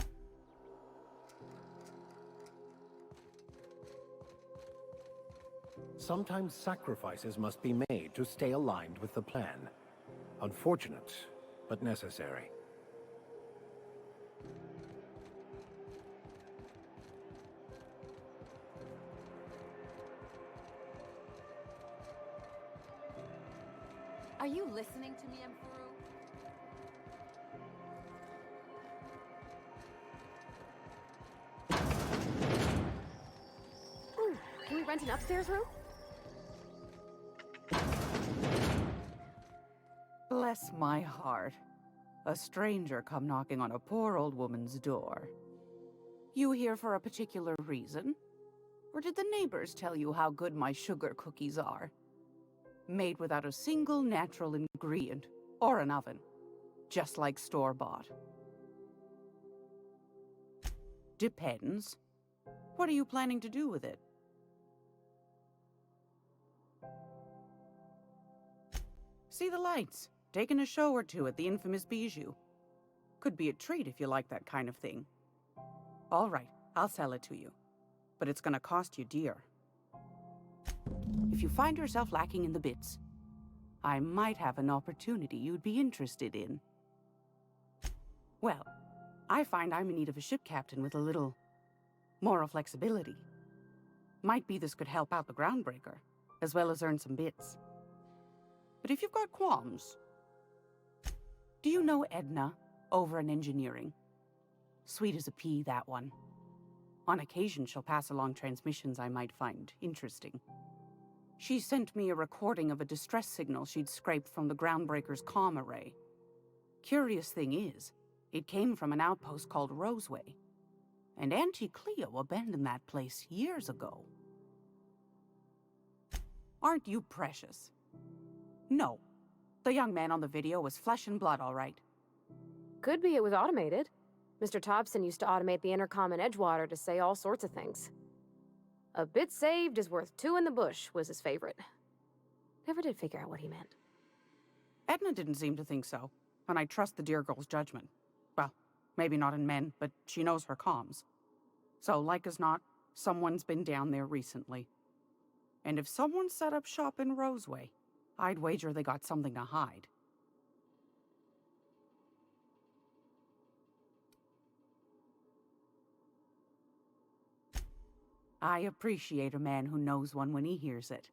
Sometimes sacrifices must be made to stay aligned with the plan. Unfortunate, but necessary. Are you listening to me, Emperor? Ooh, can we rent an upstairs room? Bless my heart. A stranger come knocking on a poor old woman's door. You here for a particular reason? Or did the neighbors tell you how good my sugar cookies are? Made without a single natural ingredient, or an oven. Just like store-bought. Depends. What are you planning to do with it? See the lights. Taking a show or two at the infamous Bijou. Could be a treat if you like that kind of thing. All right, I'll sell it to you. But it's gonna cost you dear. If you find yourself lacking in the bits, I might have an opportunity you'd be interested in. Well, I find I'm in need of a ship captain with a little moral flexibility. Might be this could help out the groundbreaker, as well as earn some bits. But if you've got qualms... Do you know Edna, over in engineering? Sweet as a pea, that one. On occasion, she'll pass along transmissions I might find interesting. She sent me a recording of a distress signal she'd scraped from the groundbreaker's comm array. Curious thing is, it came from an outpost called Roseway. And Auntie Cleo abandoned that place years ago. Aren't you precious? No. The young man on the video was flesh and blood, all right. Could be it was automated. Mr. Thompson used to automate the intercom in Edgewater to say all sorts of things. A bit saved is worth two in the bush was his favorite. Never did figure out what he meant. Edna didn't seem to think so, and I trust the dear girl's judgment. Well, maybe not in men, but she knows her comms. So, like as not, someone's been down there recently. And if someone set up shop in Roseway, I'd wager they got something to hide. I appreciate a man who knows one when he hears it.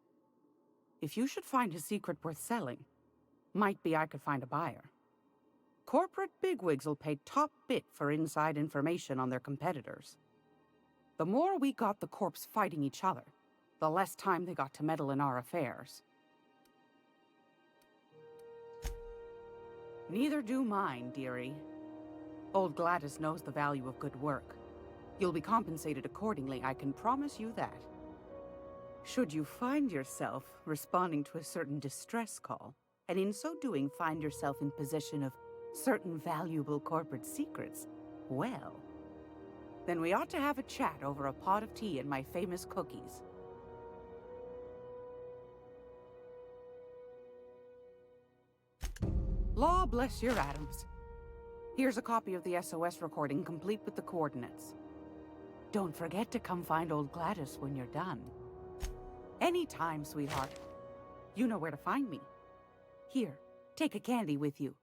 If you should find a secret worth selling, might be I could find a buyer. Corporate bigwigs will pay top bit for inside information on their competitors. The more we got the corps fighting each other, the less time they got to meddle in our affairs. Neither do mine, dearie. Old Gladys knows the value of good work. You'll be compensated accordingly, I can promise you that. Should you find yourself responding to a certain distress call, and in so doing find yourself in possession of certain valuable corporate secrets, well, then we ought to have a chat over a pot of tea and my famous cookies. Law bless your atoms. Here's a copy of the SOS recording complete with the coordinates. Don't forget to come find old Gladys when you're done. Anytime, sweetheart. You know where to find me. Here, take a candy with you.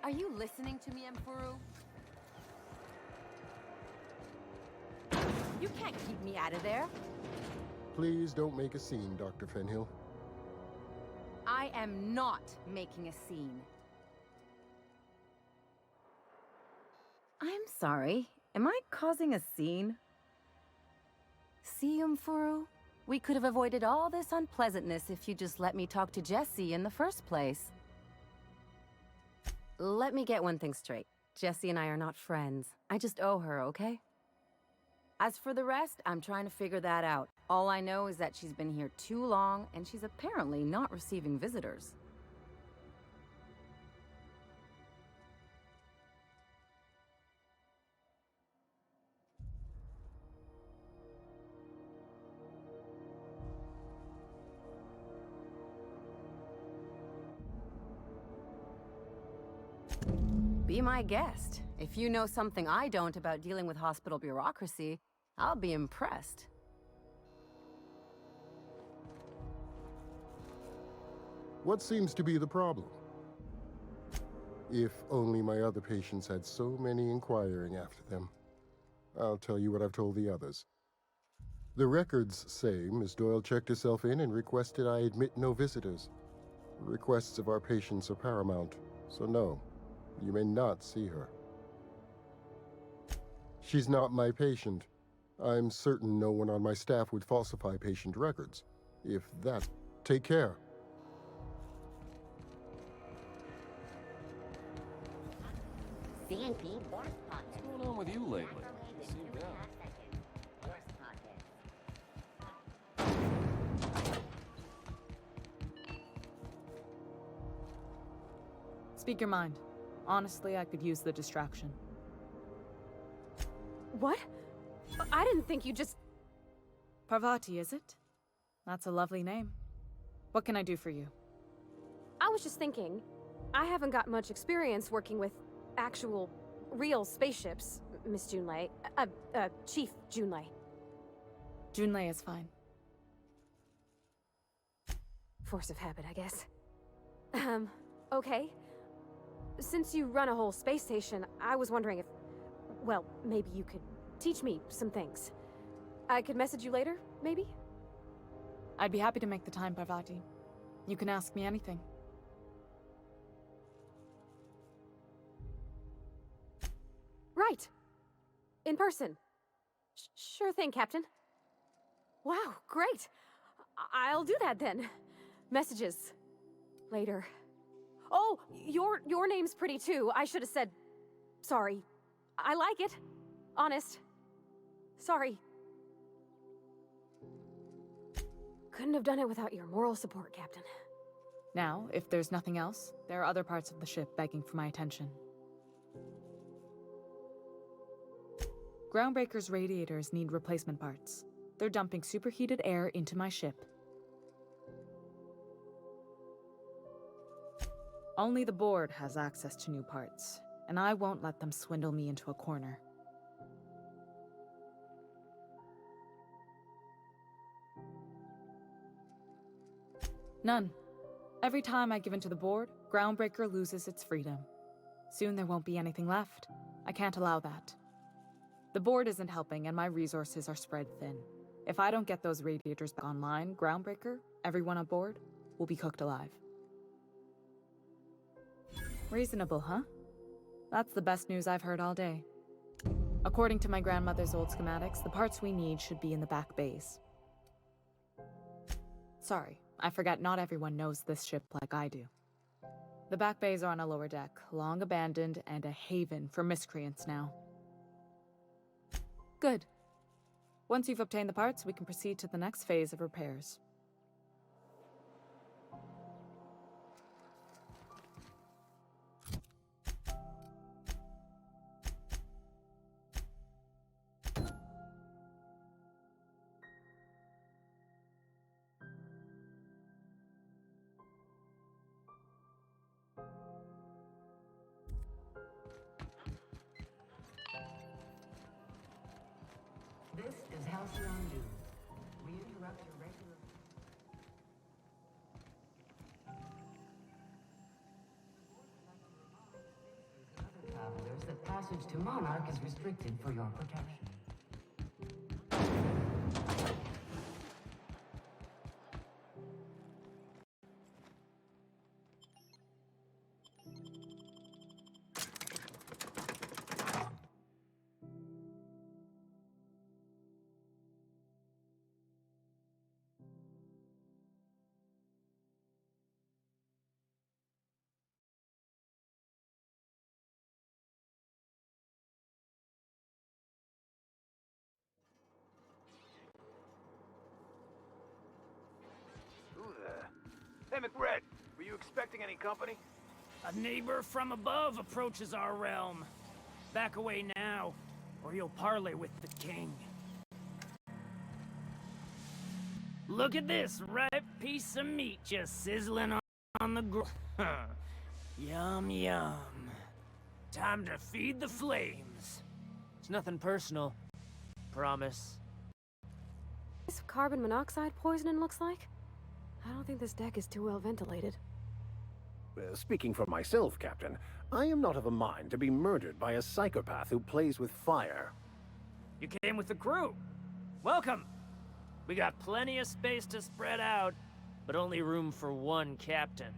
Are you listening to me, Emfuru? You can't keep me out of there. Please don't make a scene, Dr. Fenhill. I am not making a scene. I'm sorry. Am I causing a scene? See, Emfuru? We could have avoided all this unpleasantness if you just let me talk to Jessie in the first place. Let me get one thing straight. Jessie and I are not friends. I just owe her, okay? As for the rest, I'm trying to figure that out. All I know is that she's been here too long, and she's apparently not receiving visitors. Be my guest. If you know something I don't about dealing with hospital bureaucracy, I'll be impressed. What seems to be the problem? If only my other patients had so many inquiring after them. I'll tell you what I've told the others. The records say Miss Doyle checked herself in and requested I admit no visitors. Requests of our patients are paramount, so no, you may not see her. She's not my patient. I'm certain no one on my staff would falsify patient records. If that, take care. CNP Boris Pocket. What's going on with you lately? You seem down. Boris Pocket. Speak your mind. Honestly, I could use the distraction. What? I didn't think you just... Parvati, is it? That's a lovely name. What can I do for you? I was just thinking, I haven't got much experience working with actual, real spaceships, Miss Junlei. Chief Junlei. Junlei is fine. Force of habit, I guess. Okay. Since you run a whole space station, I was wondering if... Well, maybe you could teach me some things. I could message you later, maybe? I'd be happy to make the time, Parvati. You can ask me anything. Right. In person. Sure thing, Captain. Wow, great. I'll do that then. Messages. Later. Oh, your name's pretty too. I should have said... Sorry. I like it. Honest. Sorry. Couldn't have done it without your moral support, Captain. Now, if there's nothing else, there are other parts of the ship begging for my attention. Groundbreaker's radiators need replacement parts. They're dumping superheated air into my ship. Only the board has access to new parts, and I won't let them swindle me into a corner. None. Every time I give in to the board, Groundbreaker loses its freedom. Soon there won't be anything left. I can't allow that. The board isn't helping, and my resources are spread thin. If I don't get those radiators back online, Groundbreaker, everyone on board, will be cooked alive. Reasonable, huh? That's the best news I've heard all day. According to my grandmother's old schematics, the parts we need should be in the back bays. Sorry, I forgot not everyone knows this ship like I do. The back bays are on a lower deck, long abandoned and a haven for miscreants now. Good. Once you've obtained the parts, we can proceed to the next phase of repairs. This is Halcyon News. We interrupt your regular... Other travelers that passage to Monarch is restricted for your protection. Who the... Hey, McRed, were you expecting any company? A neighbor from above approaches our realm. Back away now, or you'll parley with the king. Look at this ripe piece of meat just sizzling on the grill. Yum, yum. Time to feed the flames. It's nothing personal. Promise. This carbon monoxide poisoning looks like? I don't think this deck is too well ventilated. Speaking for myself, Captain, I am not of a mind to be murdered by a psychopath who plays with fire. You came with the crew. Welcome. We got plenty of space to spread out, But only room for one captain.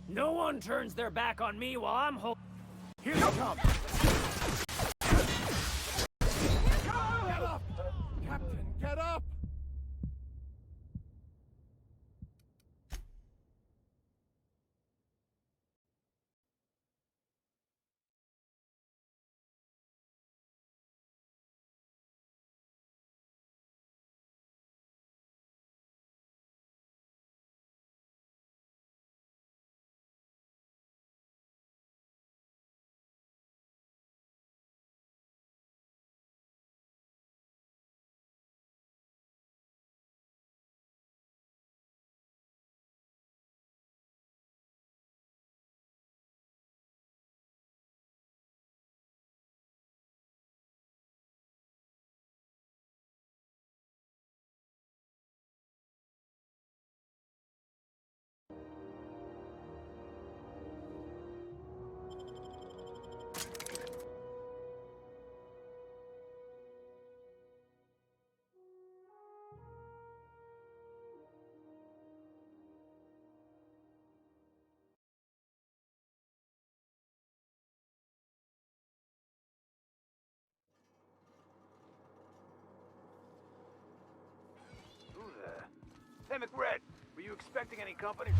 no one turns their back on me while I'm Here they come! Get up! Captain, get up! McRed, were you expecting any company?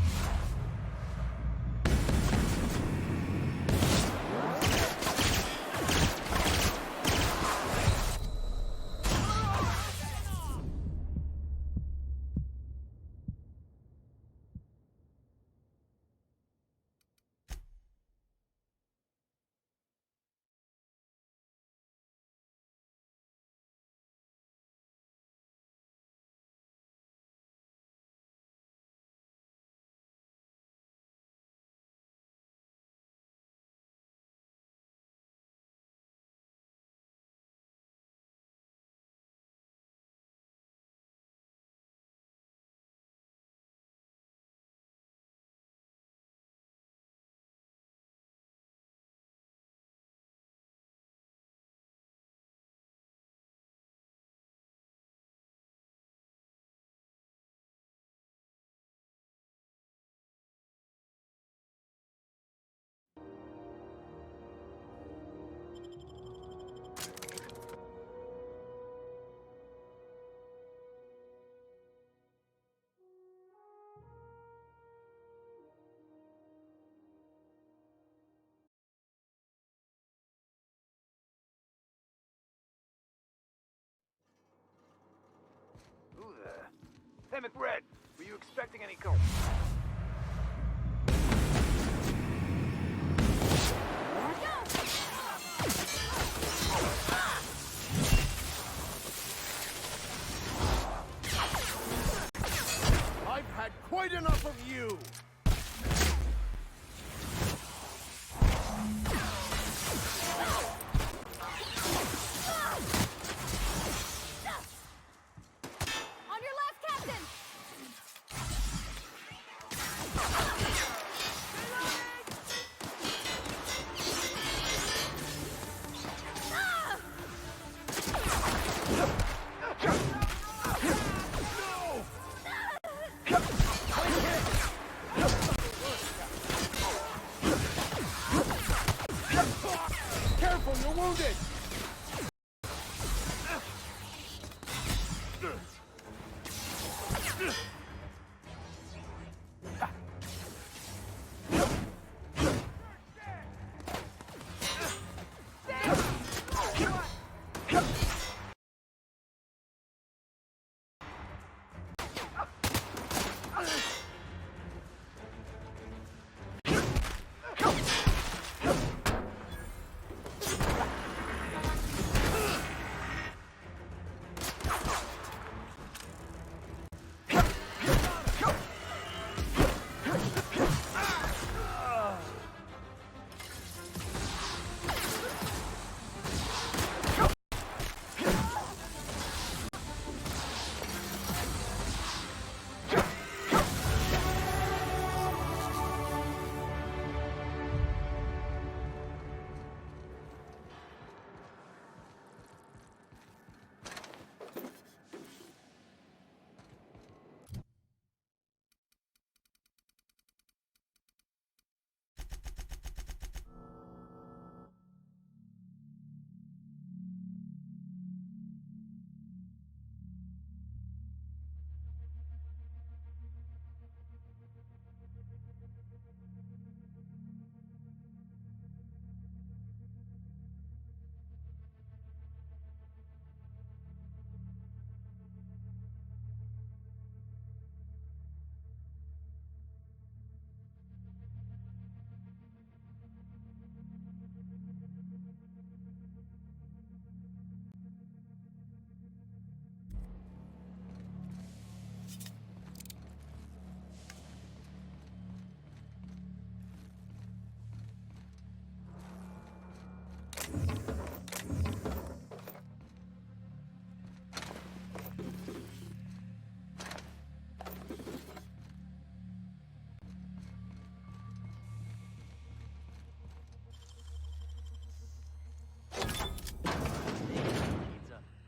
Who the... Hey, McRed, were you expecting any company? I've had quite enough of you! On your left, Captain! Careful, you're wounded!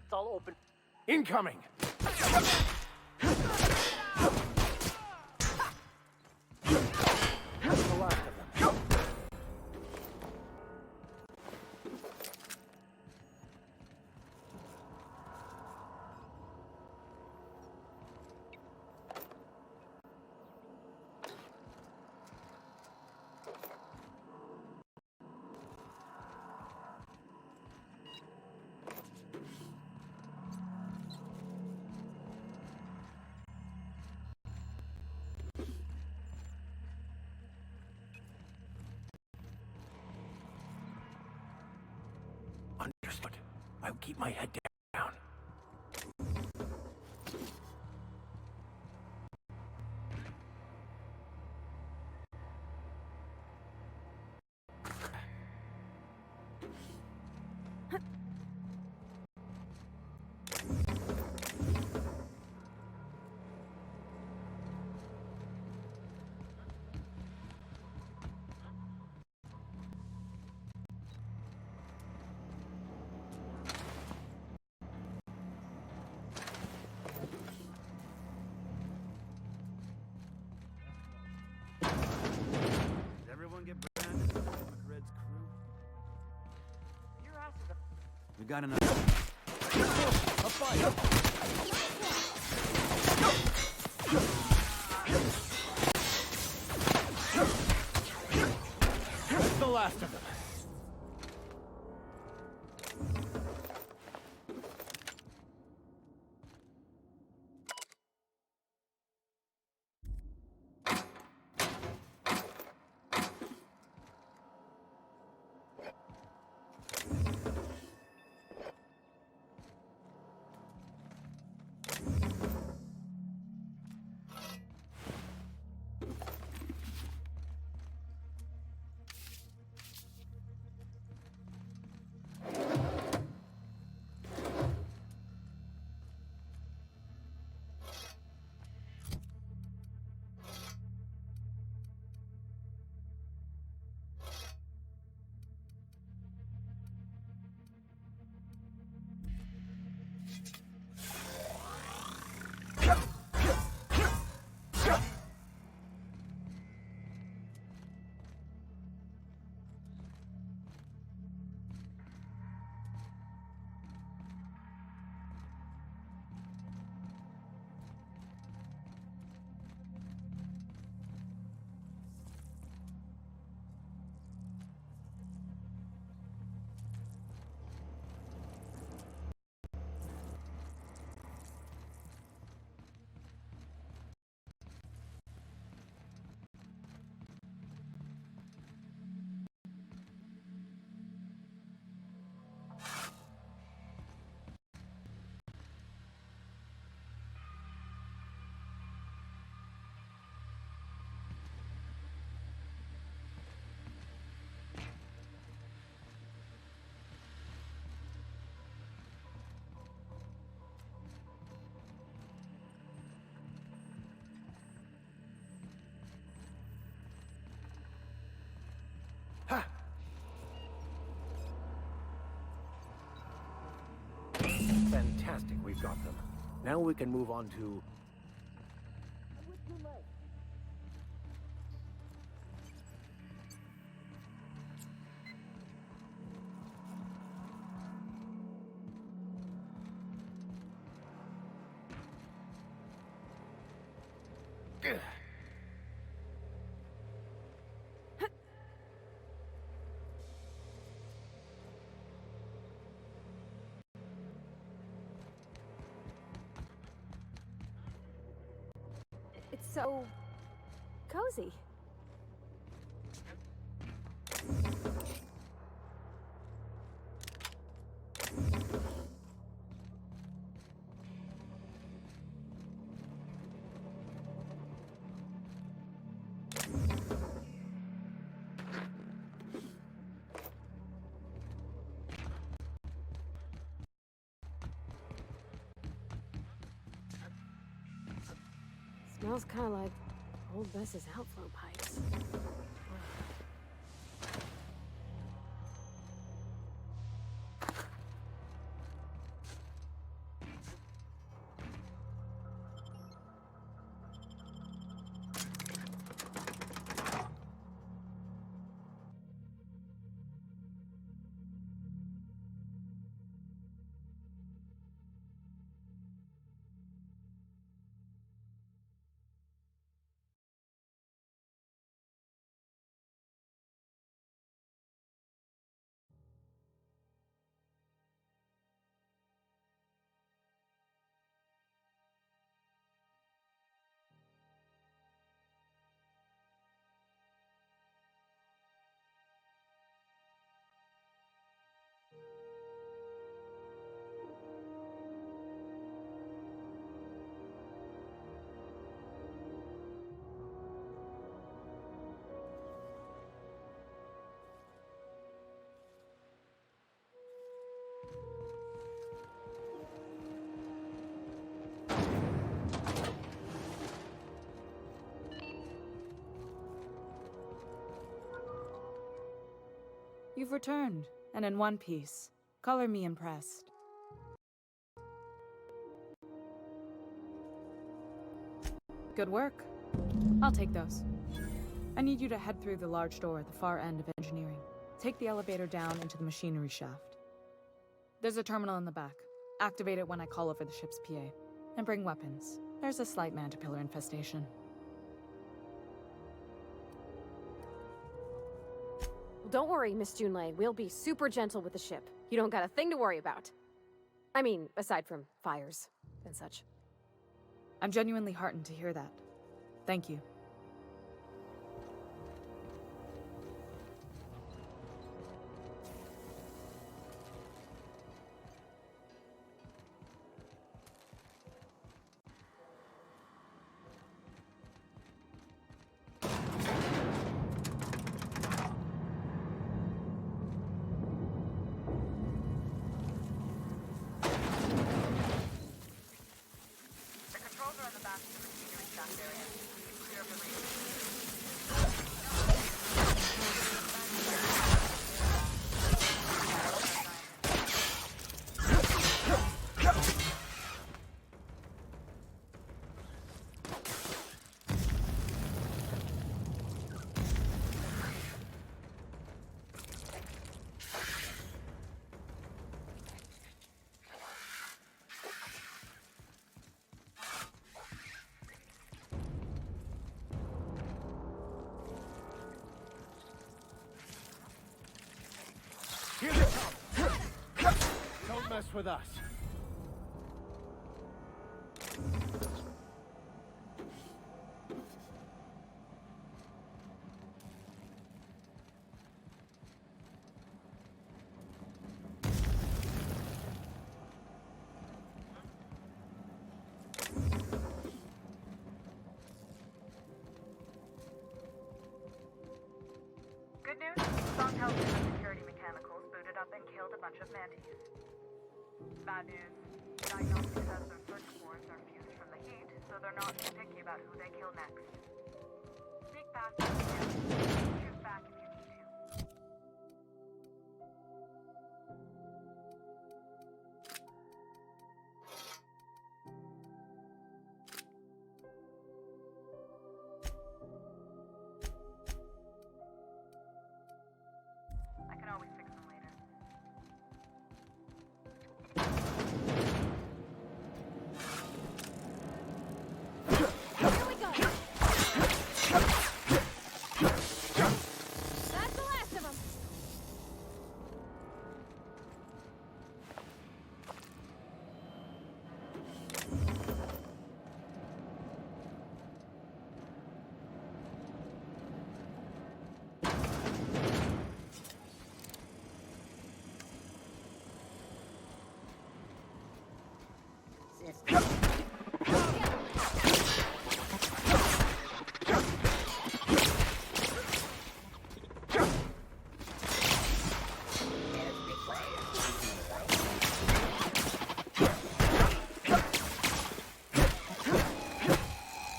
It's all open. Incoming! That's the last of them. I'll keep my head down. Does everyone get branded? McRed's crew? Your ass is a... We got enough. A fight! That's the last of them. Fantastic, we've got them. Now we can move on to... It's so cozy. Smells kind of like old Bess's outflow pipes. You've returned, and in one piece. Color me impressed. Good work. I'll take those. I need you to head through the large door at the far end of engineering. Take the elevator down into the machinery shaft. There's a terminal in the back. Activate it when I call over the ship's PA. And bring weapons. There's a slight mantipillar infestation. Don't worry, Miss Junlei. We'll be super gentle with the ship. You don't got a thing to worry about. I mean, aside from fires and such. I'm genuinely heartened to hear that. Thank you. Here they come! Don't mess with us. Good news, Songhouse Security Mechanicals booted up and killed a bunch of mantis. Bad news, diagnostic says their circuit boards are fused from the heat, so they're not too picky about who they kill next. Sneak past them and shoot back if you need to. I can always fix them later. Here we go! That's the last of them!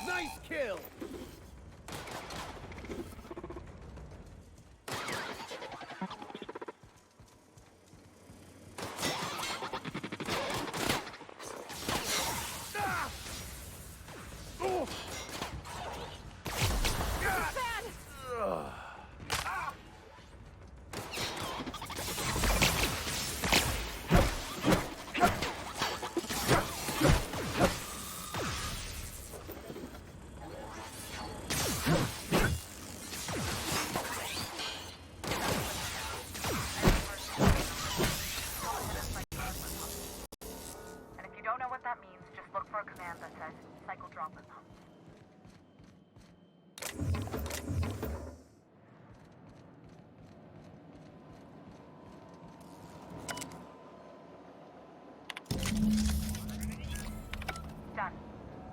Nice kill! And if you don't know what that means, just look for a command that says cycle droplet pumps. Done.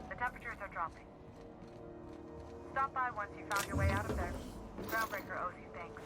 The temperatures are dropping. Stop by once you found your way out of there. Groundbreaker owes you thanks.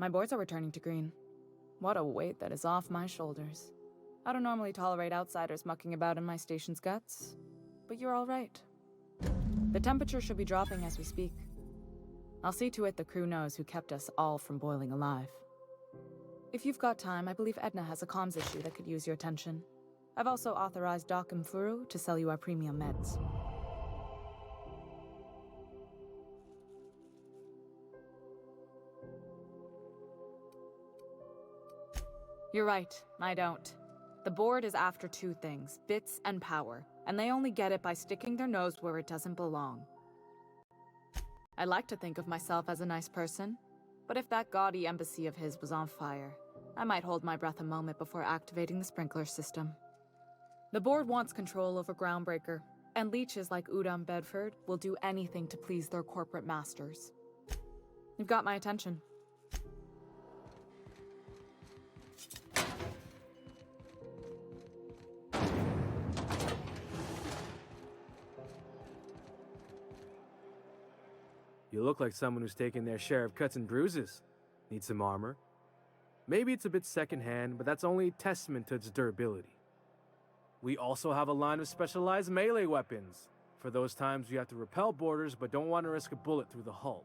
My boards are returning to green. What a weight that is off my shoulders. I don't normally tolerate outsiders mucking about in my station's guts, but you're all right. The temperature should be dropping as we speak. I'll see to it the crew knows who kept us all from boiling alive. If you've got time, I believe Edna has a comms issue that could use your attention. I've also authorized Doc and Furu to sell you our premium meds. You're right, I don't. The board is after two things, bits and power, and they only get it by sticking their nose where it doesn't belong. I like to think of myself as a nice person, but if that gaudy embassy of his was on fire, I might hold my breath a moment before activating the sprinkler system. The board wants control over Groundbreaker, and leeches like Udom Bedford will do anything to please their corporate masters. You've got my attention. You look like someone who's taken their share of cuts and bruises. Need some armor? Maybe it's a bit secondhand, but that's only a testament to its durability. We also have a line of specialized melee weapons, for those times you have to repel boarders but don't want to risk a bullet through the hull.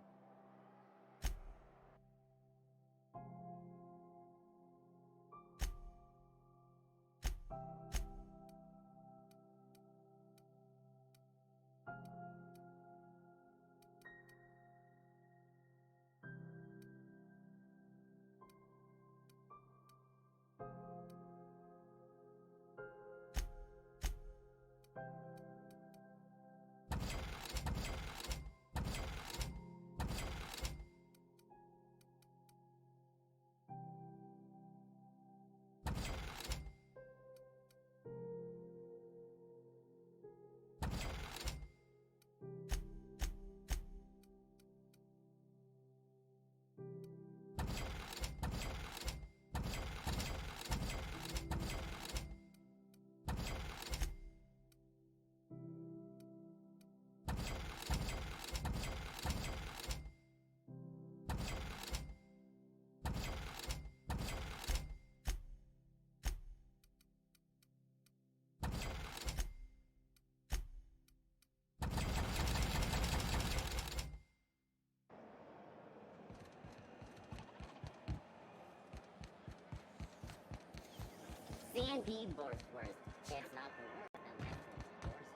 C&P Borstwurst. It's not the word unless it's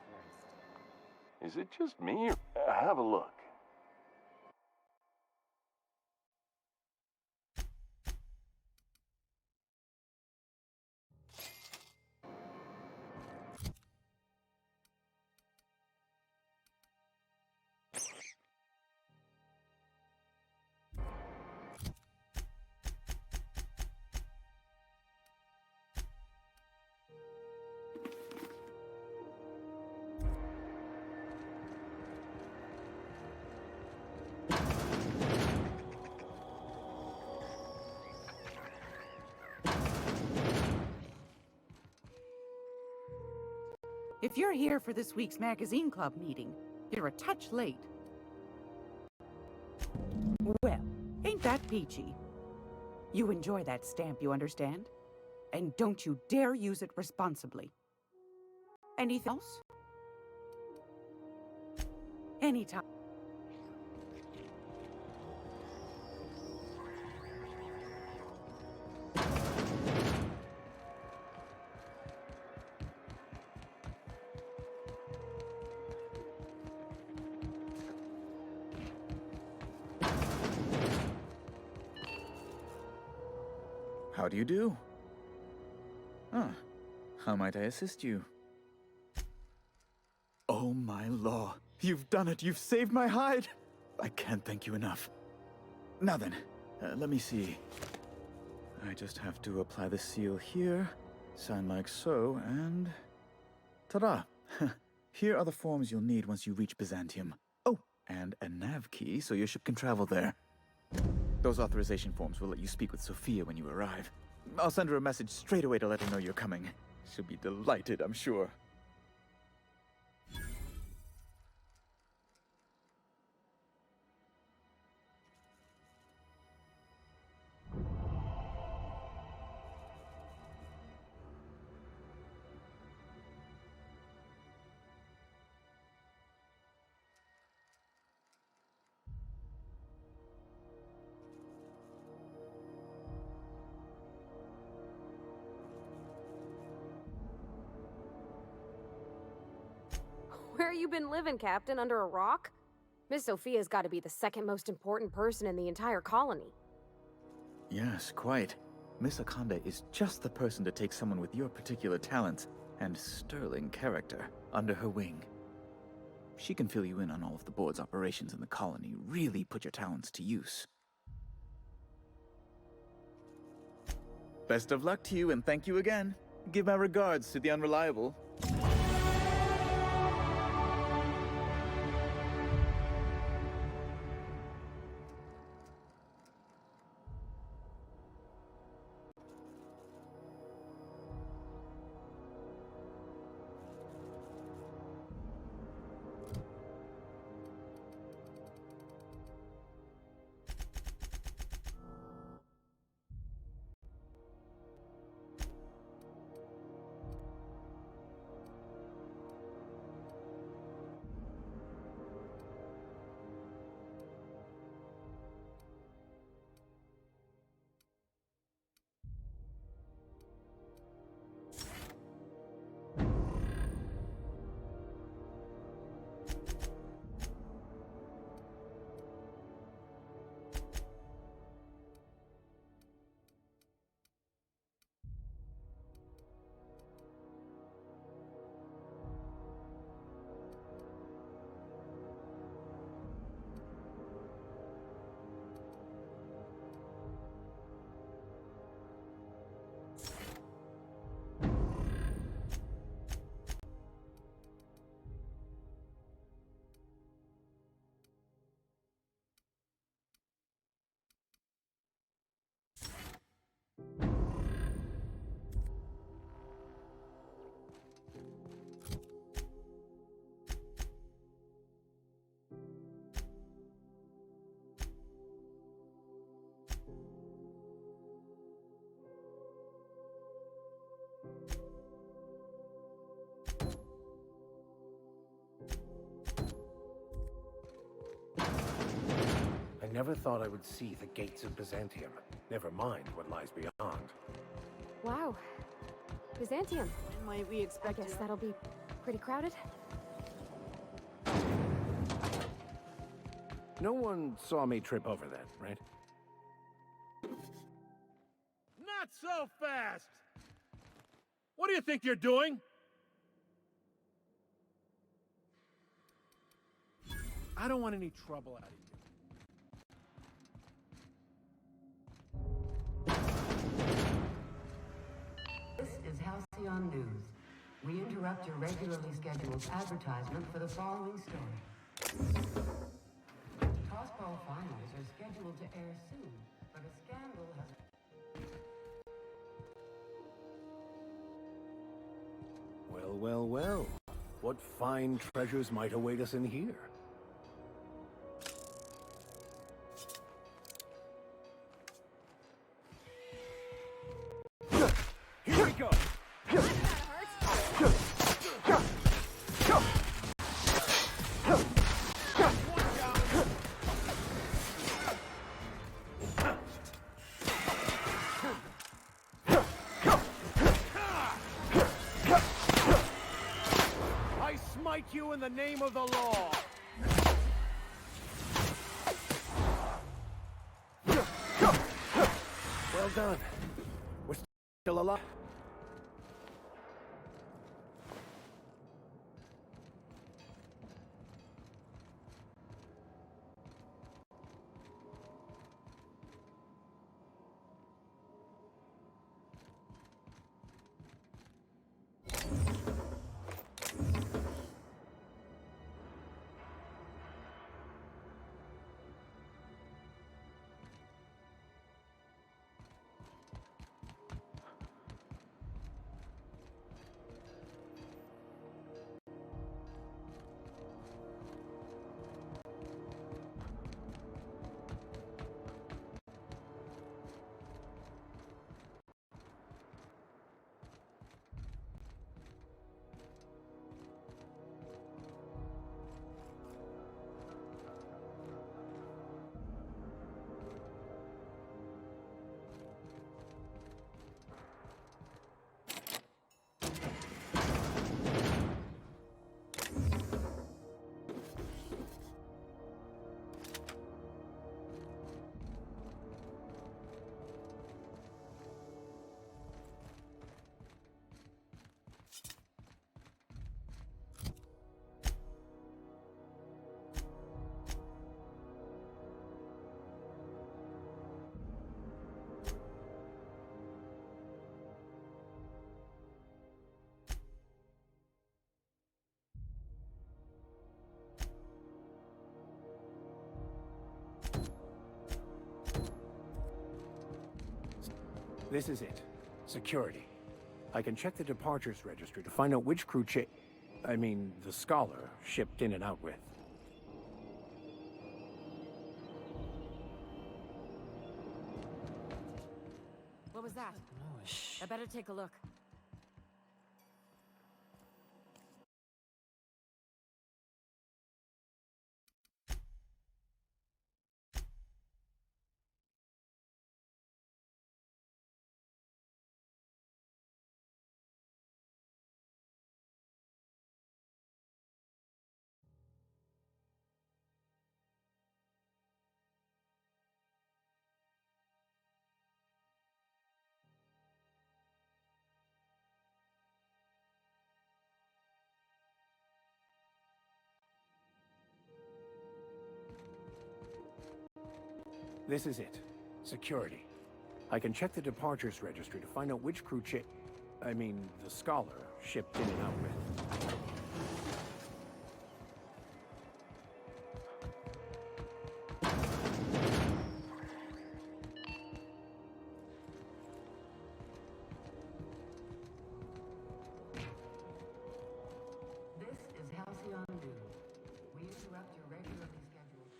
Borstwurst. Is it just me, or have a look? If you're here for this week's magazine club meeting, you're a touch late. Well, ain't that peachy? You enjoy that stamp, you understand? And don't you dare use it responsibly. Anything else? Anytime. How do you do? Ah, how might I assist you? Oh Oh my law. You've done it. You've saved my hide. I can't thank you enough. Now then, let me see. I just have to apply the seal here, sign like so, and... ta-da! Here are the forms you'll need once you reach Byzantium. Oh, and a nav key so your ship can travel there. Those authorization forms will let you speak with Sophia when you arrive. I'll send her a message straight away to let her know you're coming. She'll be delighted, I'm sure. Where you been living, Captain? Under a rock? Miss Sophia's got to be the second most important person in the entire colony. Yes, quite. Miss Akanda is just the person to take someone with your particular talents and sterling character under her wing. She can fill you in on all of the board's operations in the colony, really put your talents to use. Best of luck to you, and thank you again. Give my regards to the Unreliable. I never thought I would see the gates of Byzantium. Never mind what lies beyond. Wow. Byzantium. Might we expect I guess that'll be pretty crowded. No one saw me trip over that, right? Not so fast! What do you think you're doing? I don't want any trouble out of you. This is Halcyon News. We interrupt your regularly scheduled advertisement for the following story. Tossball finals are scheduled to air soon, but a scandal has... Well, well, well. What fine treasures might await us in here? Here we go! I smite you in the name of the law! Well done. We're still alive. This is it. Security. I can check the departures registry to find out which crew the Scholar shipped in and out with. What was that? I better take a look. This is it. Security. I can check the departures registry to find out which crew the Scholar shipped in and out with. This is Halcyon News. We interrupt your regularly scheduled...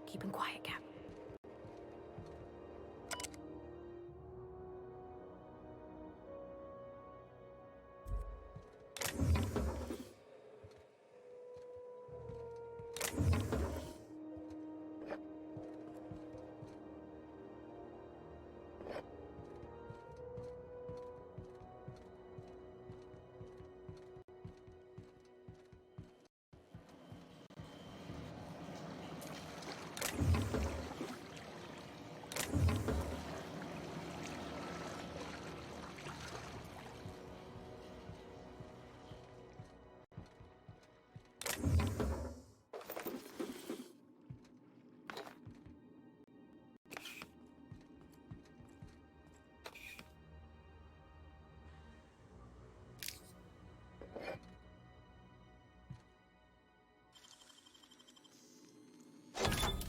Keep him quiet, Cap.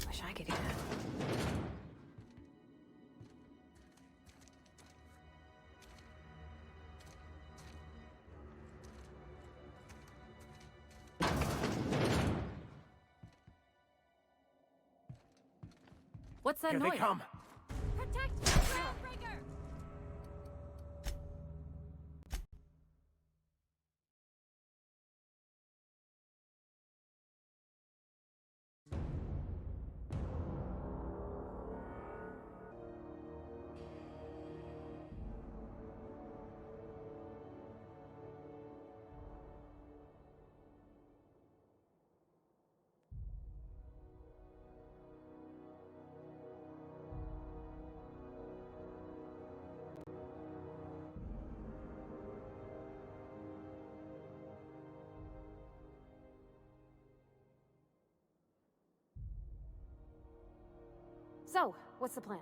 Wish I could do that. What's that Here noise? they come! Protect the Trailbreaker! So, what's the plan?